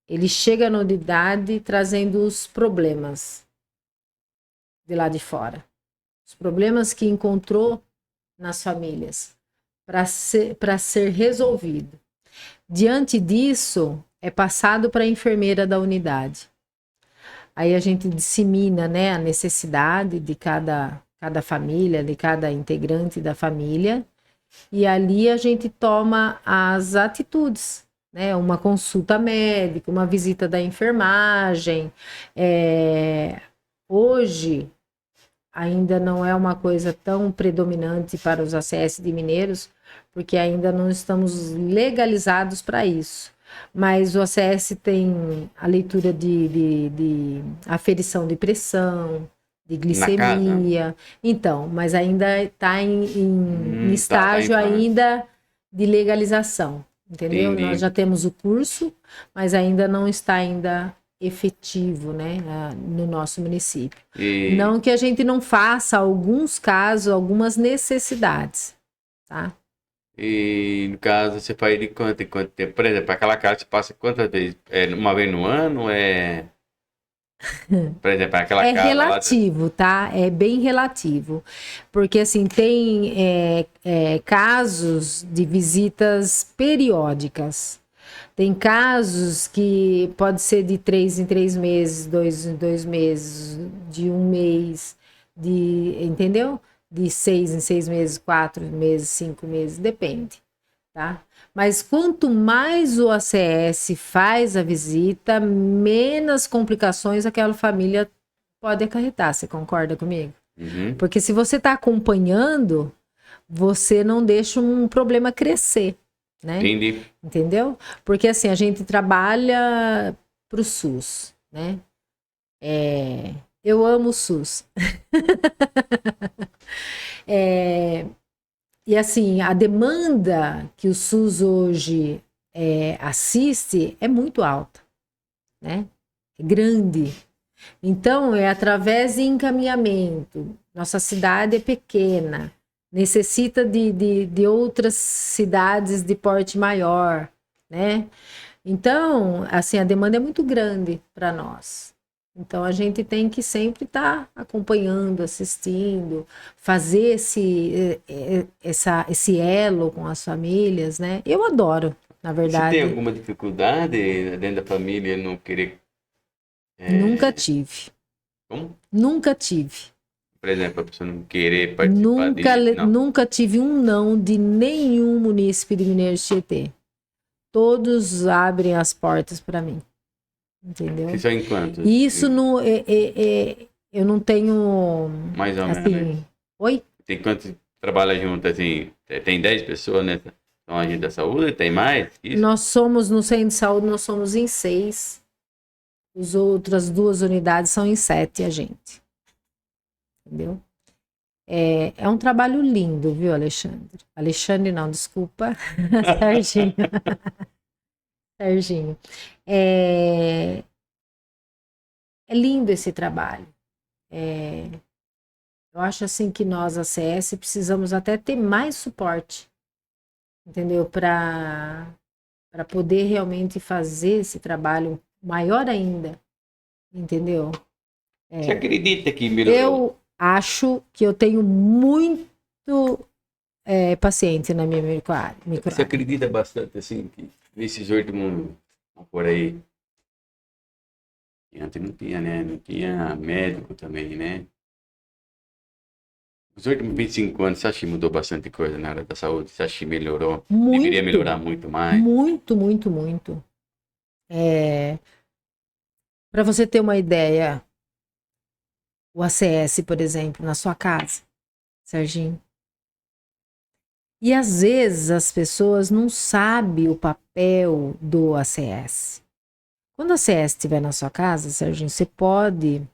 ele chega na unidade trazendo os problemas de lá de fora. Os problemas que encontrou nas famílias para ser resolvido. Diante disso, é passado para a enfermeira da unidade. Aí a gente dissemina, né, a necessidade de cada família, de cada integrante da família, e ali a gente toma as atitudes, né, uma consulta médica, uma visita da enfermagem. Hoje ainda não é uma coisa tão predominante para os ACS de Mineiros, porque ainda não estamos legalizados para isso. Mas o ACS tem a leitura de aferição de pressão, de glicemia. Então, mas ainda está em estágio ainda de legalização, entendeu? Entendi. Nós já temos o curso, mas ainda não está efetivo, né, no nosso município. E, Não que a gente não faça alguns casos, algumas necessidades, tá? e no caso, você faz de quanto em quanto tempo? Por exemplo, aquela casa você passa quantas vezes? É uma vez no ano? Por exemplo, aquela É casa lá. relativo, tá? É bem relativo. Porque, assim, tem casos de visitas periódicas. Tem casos que pode ser de 3 em 3 meses, 2 em 2 meses, de um mês, entendeu? De 6 em 6 meses, 4 meses, 5 meses, depende, tá? Mas quanto mais o ACS faz a visita, menos complicações aquela família pode acarretar. Você concorda comigo? Uhum. Porque se você está acompanhando, você não deixa um problema crescer, né? Entendi. Entendeu? Porque assim, a gente trabalha para o SUS, né? Eu amo o SUS. E assim, a demanda que o SUS hoje assiste é muito alta, né? É grande. Então, é através de encaminhamento. Nossa cidade é pequena, necessita de outras cidades de porte maior, né? Então, assim, a demanda é muito grande para nós. Então, a gente tem que sempre estar acompanhando, assistindo, fazer esse elo com as famílias, né? Eu adoro, na Você tem verdade. alguma dificuldade dentro da família não querer. Nunca tive. Como? Nunca tive. Por exemplo, a pessoa não querer participar disso? Não. Nunca tive um não de nenhum munícipe de Mineiros Tietê. Todos abrem as portas para mim. Entendeu? Isso é enquanto? E isso não eu não tenho Mais ou assim. menos. Oi? Tem quantos trabalha junto assim? Tem 10 pessoas nessa? Então, agente da saúde, tem mais? Isso? Nós somos no centro de saúde, nós somos em 6. As outras 2 unidades são em 7, a gente. Entendeu? É um trabalho lindo, viu, Alexandre? Alexandre não, desculpa. Serginho. Serginho. É lindo esse trabalho. Eu acho assim que nós, a CS, precisamos até ter mais suporte, entendeu? Para poder realmente fazer esse trabalho maior ainda, entendeu? Você acredita que melhorou? Eu acho que eu tenho muito paciente na minha microárea. Você acredita bastante assim que nesses últimos por aí? E antes não tinha, né? Não tinha médico também, né? Os últimos 25 anos, você acha que mudou bastante coisa na área da saúde? Você acha que melhorou? Muito, Deveria melhorar muito mais? muito, muito, muito. Para você ter uma ideia, o ACS, por exemplo, na sua casa, Serginho. E às vezes as pessoas não sabem o papel do ACS. Quando o ACS estiver na sua casa, Serginho, você pode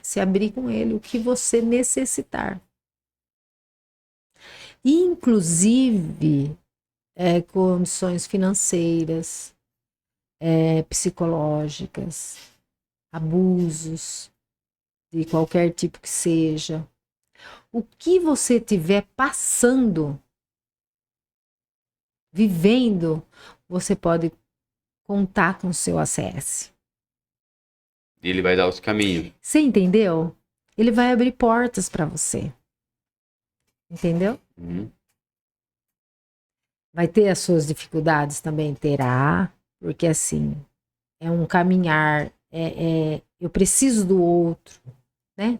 se abrir com ele o que você necessitar. Inclusive condições financeiras, psicológicas, abusos de qualquer tipo que seja. O que você estiver passando, vivendo, você pode contar com o seu ACS. Ele vai dar os caminhos. Você entendeu? Ele vai abrir portas para você. Entendeu? Uhum. Vai ter as suas dificuldades também? Terá, porque assim, é um caminhar, eu preciso do outro, né?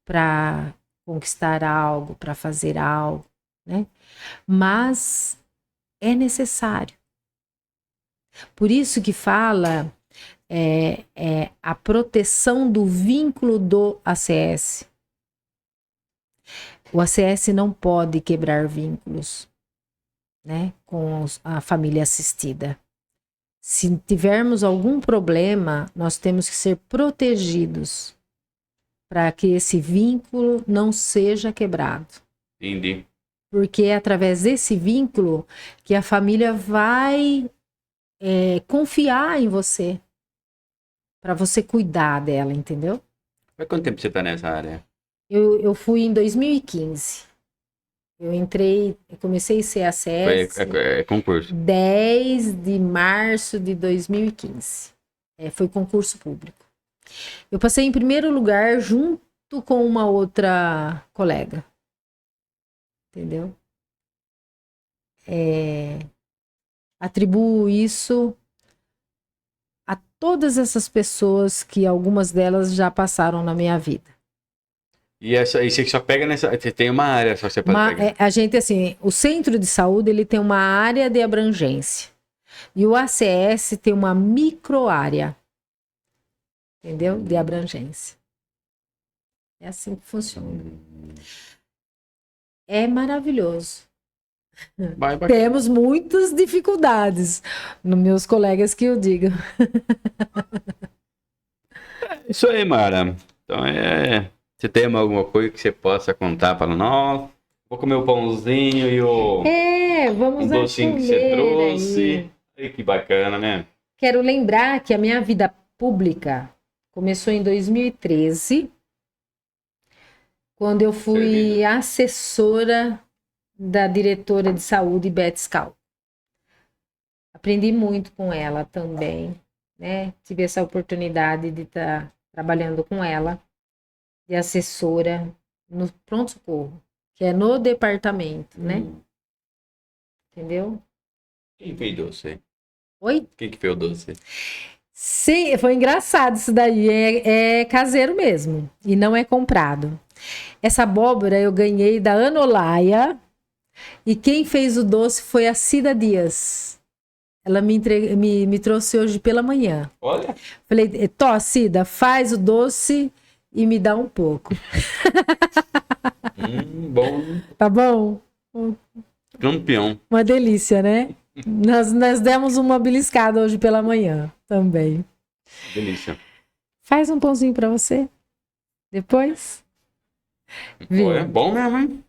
Para conquistar algo, para fazer algo, né? Mas é necessário. Por isso que fala a proteção do vínculo do ACS. O ACS não pode quebrar vínculos, né, com a família assistida. Se tivermos algum problema, nós temos que ser protegidos para que esse vínculo não seja quebrado. Entendi. porque é através desse vínculo que a família vai confiar em você, para você cuidar dela, entendeu? Faz quanto tempo você tá nessa área? Eu fui em 2015. Eu comecei a ser ACS É concurso. 10 de março de 2015. Foi concurso público. Eu passei em primeiro lugar junto com uma outra colega. Entendeu? Atribuo isso a todas essas pessoas que algumas delas já passaram na minha vida. E você só pega nessa. Você tem uma área só que você pode pegar. A gente, assim, o centro de saúde, ele tem uma área de abrangência. E o ACS tem uma microárea. Entendeu? De abrangência. É assim que funciona. É maravilhoso. Temos muitas dificuldades. Nos meus colegas que eu digo. Isso aí, Mara. Então você tem alguma coisa que você possa contar para nós? Vou comer o pãozinho e o vamos docinho que você trouxe. Aí, que bacana, né? Quero lembrar que a minha vida pública começou em 2013, quando eu fui assessora da diretora de saúde, Beth Scal. Aprendi muito com ela também, né? Tive essa oportunidade de estar trabalhando com ela, de assessora no pronto-socorro, que é no departamento, né? Entendeu? Quem fez doce? Oi? Quem que fez o doce? Sim, foi engraçado isso daí. É caseiro mesmo. E não é comprado. Essa abóbora eu ganhei da Anolaia. E quem fez o doce foi a Cida Dias. Ela me trouxe hoje pela manhã. Olha. Falei, Cida, faz o doce e me dá um pouco. Bom. Tá bom? Campeão. Uma delícia, né? Nós demos uma beliscada hoje pela manhã também. Delícia. Faz um pãozinho pra você. Depois. Pô, é bom mesmo, hein?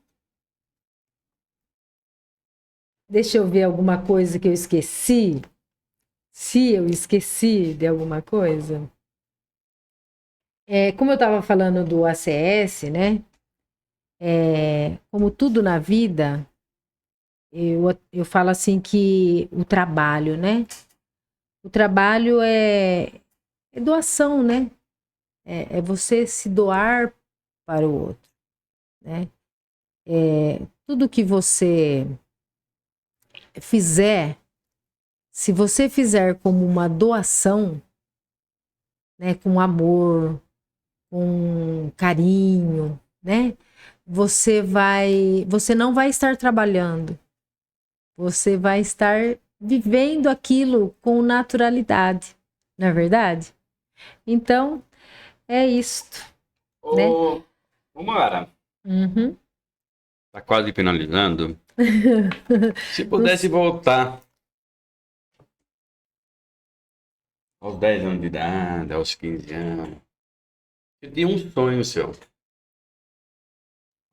Deixa eu ver alguma coisa que eu esqueci. Se eu esqueci de alguma coisa. Como eu estava falando do ACS, né? Como tudo na vida, eu falo assim que o trabalho, né? O trabalho é doação, né? É você se doar para o outro, né? Tudo que você fizer, se você fizer como uma doação, né? Com amor, com carinho, né? Você não vai estar trabalhando. Você vai estar vivendo aquilo com naturalidade, não é verdade? Então, é isto. Né? Ô Mara. Tá quase finalizando. Se pudesse voltar aos 10 anos de idade, aos 15 anos, eu tinha um sonho seu.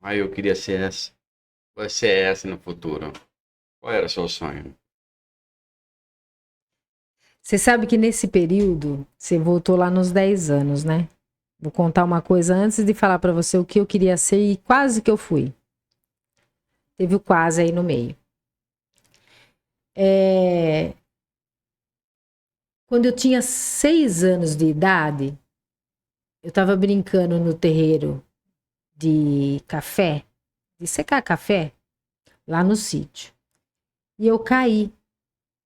Aí eu queria ser essa. Vai ser essa no futuro. Qual era o seu sonho? Você sabe que nesse período, você voltou lá nos 10 anos, né? Vou contar uma coisa antes de falar para você o que eu queria ser e quase que eu fui. Teve o quase aí no meio. Quando eu tinha 6 anos de idade, eu estava brincando no terreiro de café, de secar café, lá no sítio. E eu caí.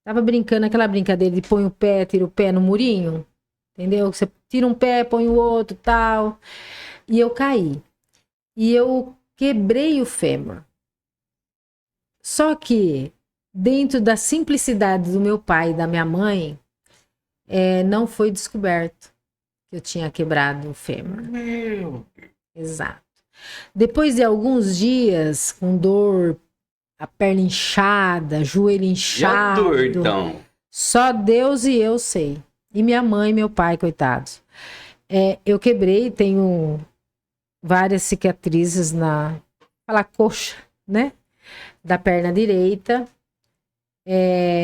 Tava brincando aquela brincadeira de põe o pé, tira o pé no murinho. Entendeu? Você tira um pé, põe o outro, tal. E eu caí. E eu quebrei o fêmur. Só que, dentro da simplicidade do meu pai e da minha mãe, não foi descoberto que eu tinha quebrado o fêmur. Meu. Exato. Depois de alguns dias, com dor, a perna inchada, joelho inchado. E a dor, então? Só Deus e eu sei. E minha mãe e meu pai, coitados. Eu quebrei, tenho várias cicatrizes na coxa, né? da perna direita.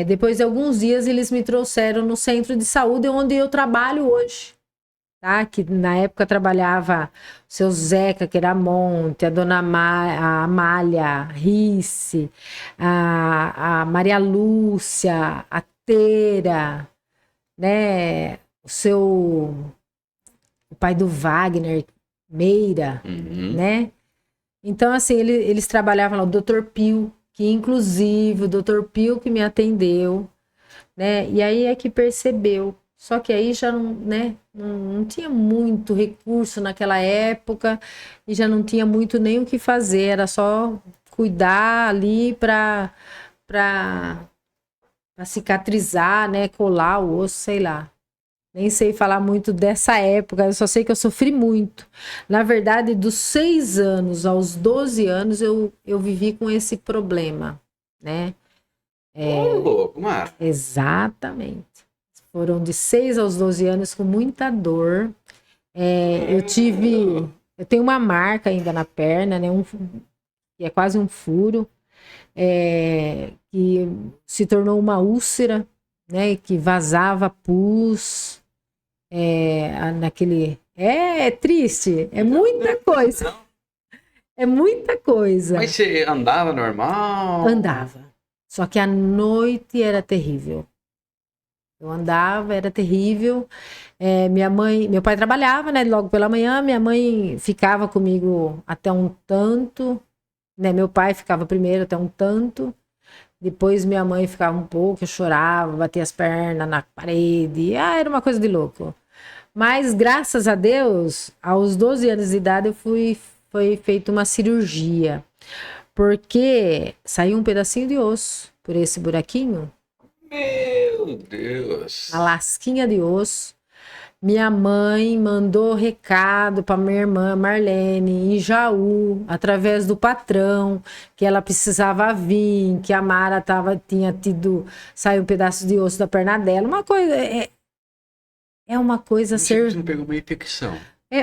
Depois de alguns dias, eles me trouxeram no centro de saúde, onde eu trabalho hoje. Tá? Que na época trabalhava o seu Zeca Queramonte, a dona a Amália Risse, a Maria Lúcia, a Teira, né? O pai do Wagner Meira, né? Então, assim, eles trabalhavam lá, o Dr. Pio, que inclusive o Dr. Pio que me atendeu, né? E aí é que percebeu. Só que aí já não, né? Não tinha muito recurso naquela época e já não tinha muito nem o que fazer, era só cuidar ali para cicatrizar, né? Colar o osso, sei lá. Nem sei falar muito dessa época, eu só sei que eu sofri muito. Na verdade, dos 6 anos aos 12 anos, eu vivi com esse problema, né? Ô, louco, Mara. Exatamente. Foram de 6 aos 12 anos com muita dor. Eu tenho uma marca ainda na perna, né? Que é quase um furo, que se tornou uma úlcera, né? Que vazava pus. É triste, é muita coisa. É muita coisa. Mas você andava normal? Andava. Só que a noite era terrível. Eu andava, era terrível. Meu pai trabalhava, né? Logo pela manhã, minha mãe ficava comigo até um tanto, né? Meu pai ficava primeiro até um tanto. Depois minha mãe ficava um pouco, eu chorava, batia as pernas na parede. Era uma coisa de louco. Mas, graças a Deus, aos 12 anos de idade, foi feita uma cirurgia. Porque saiu um pedacinho de osso por esse buraquinho. Meu Deus. A lasquinha de osso. Minha mãe mandou recado para minha irmã Marlene, em Jaú, através do patrão, que ela precisava vir, que a Mara saiu um pedaço de osso da perna dela. Uma coisa... É uma coisa Você não pegou uma infecção?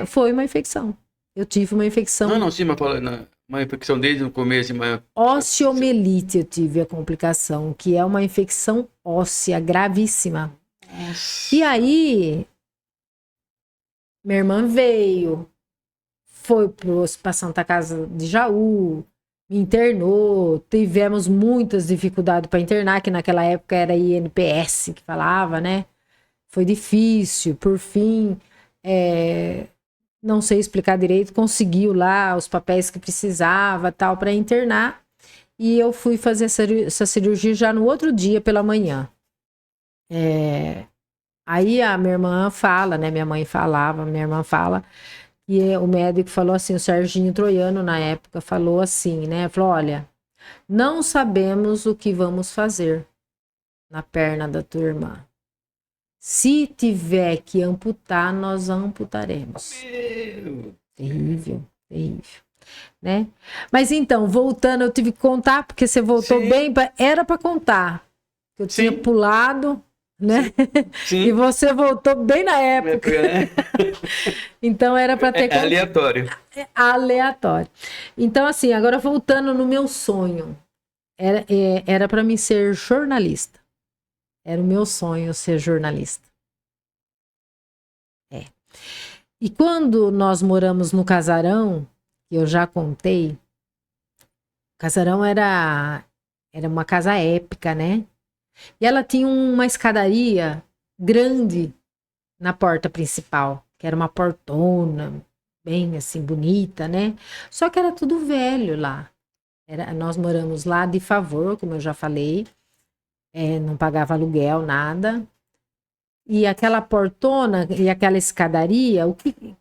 Foi uma infecção. Eu tive uma infecção. Não, sim, mas falando, uma infecção desde o começo. Osteomielite, eu tive a complicação, que é uma infecção óssea gravíssima. Nossa. E aí, minha irmã veio, foi para Santa Casa de Jaú, me internou, tivemos muitas dificuldades para internar, que naquela época era INPS que falava, né? Foi difícil, por fim, não sei explicar direito, conseguiu lá os papéis que precisava, tal, para internar, e eu fui fazer essa cirurgia já no outro dia pela manhã. Aí a minha irmã fala, né, minha irmã fala, e o médico falou assim, o Serginho Troiano na época falou assim, né, falou, olha, não sabemos o que vamos fazer na perna da tua irmã. Se tiver que amputar, nós amputaremos. Terrível, terrível, né? Mas então, voltando, eu tive que contar, porque você voltou bem, era para contar. Eu tinha pulado, né? Sim. E você voltou bem na época. Então era para ter aleatório. Aleatório. Então, assim, agora voltando no meu sonho, era para mim ser jornalista. Era o meu sonho ser jornalista. E quando nós moramos no casarão, que eu já contei, o casarão era uma casa épica, né? E ela tinha uma escadaria grande na porta principal, que era uma portona, bem assim, bonita, né? Só que era tudo velho lá. Nós moramos lá de favor, como eu já falei. Não pagava aluguel, nada. E aquela portona e aquela escadaria,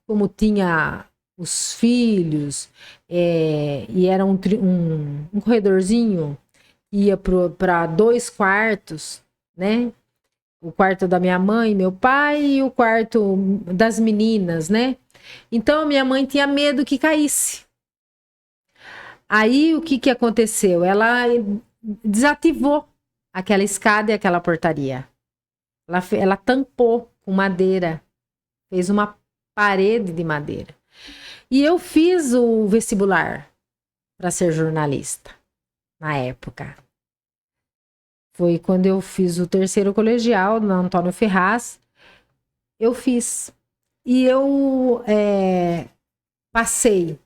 como tinha os filhos, e era um corredorzinho, ia para 2 quartos, né? O quarto da minha mãe, meu pai, e o quarto das meninas, né? Então, minha mãe tinha medo que caísse. Aí, o que aconteceu? Ela desativou aquela escada e aquela portaria. Ela tampou com madeira, fez uma parede de madeira. E eu fiz o vestibular para ser jornalista, na época. Foi quando eu fiz o terceiro colegial na Antônio Ferraz. Eu fiz. E eu passei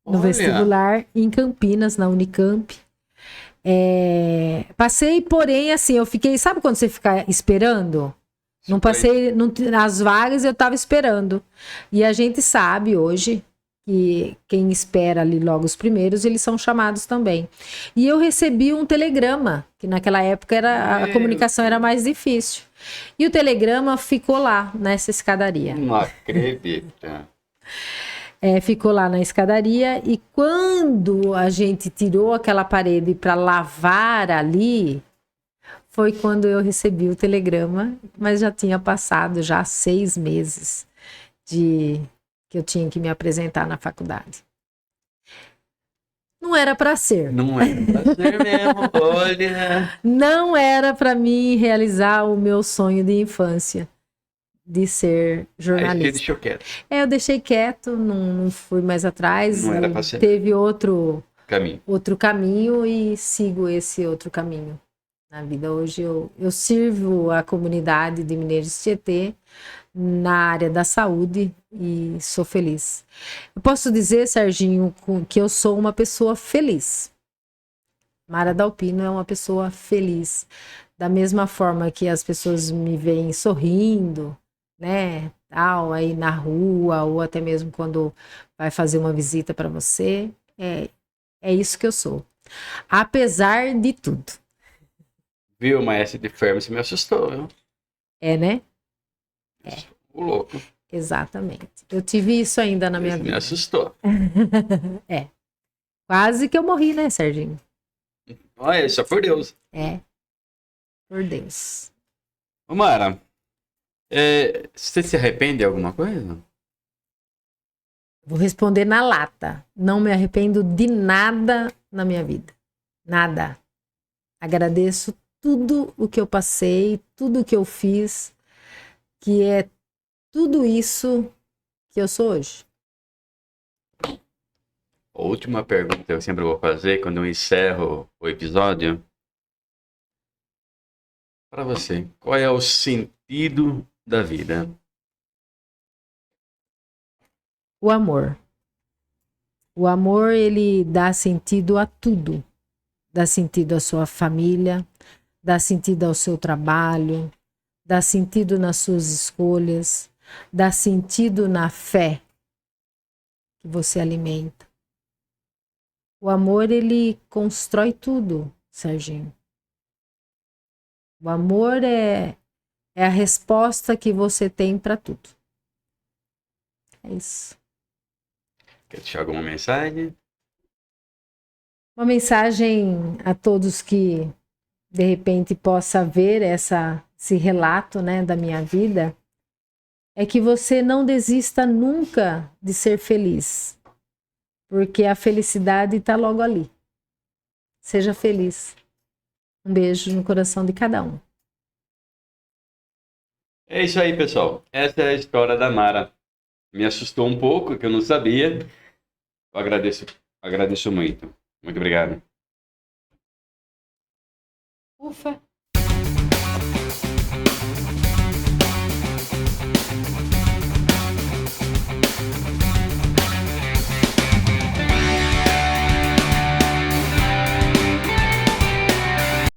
no vestibular em Campinas, na Unicamp. Passei, porém, assim, eu fiquei... Sabe quando você fica esperando? Não passei nas vagas, eu estava esperando. E a gente sabe hoje que quem espera ali logo os primeiros, eles são chamados também. E eu recebi um telegrama, que naquela época a comunicação era mais difícil. E o telegrama ficou lá, nessa escadaria. Não acredito. Ficou lá na escadaria, e quando a gente tirou aquela parede para lavar ali, foi quando eu recebi o telegrama, mas já tinha passado já 6 meses que eu tinha que me apresentar na faculdade. Não era para ser. Não era para ser mesmo, olha. Não era para mim realizar o meu sonho de infância, de ser jornalista. Aí você deixou quieto. Eu deixei quieto, não fui mais atrás. Não era para ser. Teve outro caminho e sigo esse outro caminho na vida. Hoje eu sirvo a comunidade de Mineiros Tietê na área da saúde e sou feliz. Eu posso dizer, Serginho, que eu sou uma pessoa feliz. Mara Dalpino é uma pessoa feliz. Da mesma forma que as pessoas me veem sorrindo, né, tal, aí na rua, ou até mesmo quando vai fazer uma visita para você, é isso que eu sou. Apesar de tudo. Viu, Maestra de Fermo, você me assustou, viu? Né? O louco. Exatamente. Eu tive isso ainda na minha vida. Me assustou. Quase que eu morri, né, Serginho? Olha, só por Deus. Por Deus. Ô, Mara, você se arrepende de alguma coisa? Vou responder na lata. Não me arrependo de nada na minha vida. Nada. Agradeço tudo o que eu passei, tudo o que eu fiz, que é tudo isso que eu sou hoje. A última pergunta que eu sempre vou fazer quando eu encerro o episódio. Para você, qual é o sentido da vida? O amor. O amor, ele dá sentido a tudo. Dá sentido à sua família, dá sentido ao seu trabalho, dá sentido nas suas escolhas, dá sentido na fé que você alimenta. O amor, ele constrói tudo, Serginho. O amor é a resposta que você tem para tudo. É isso. Quer deixar alguma mensagem? Uma mensagem a todos que, de repente, possa ver esse relato, né, da minha vida, é que você não desista nunca de ser feliz, porque a felicidade está logo ali. Seja feliz. Um beijo no coração de cada um. É isso aí, pessoal. Essa é a história da Mara. Me assustou um pouco, que eu não sabia. Eu agradeço muito. Muito obrigado. Ufa!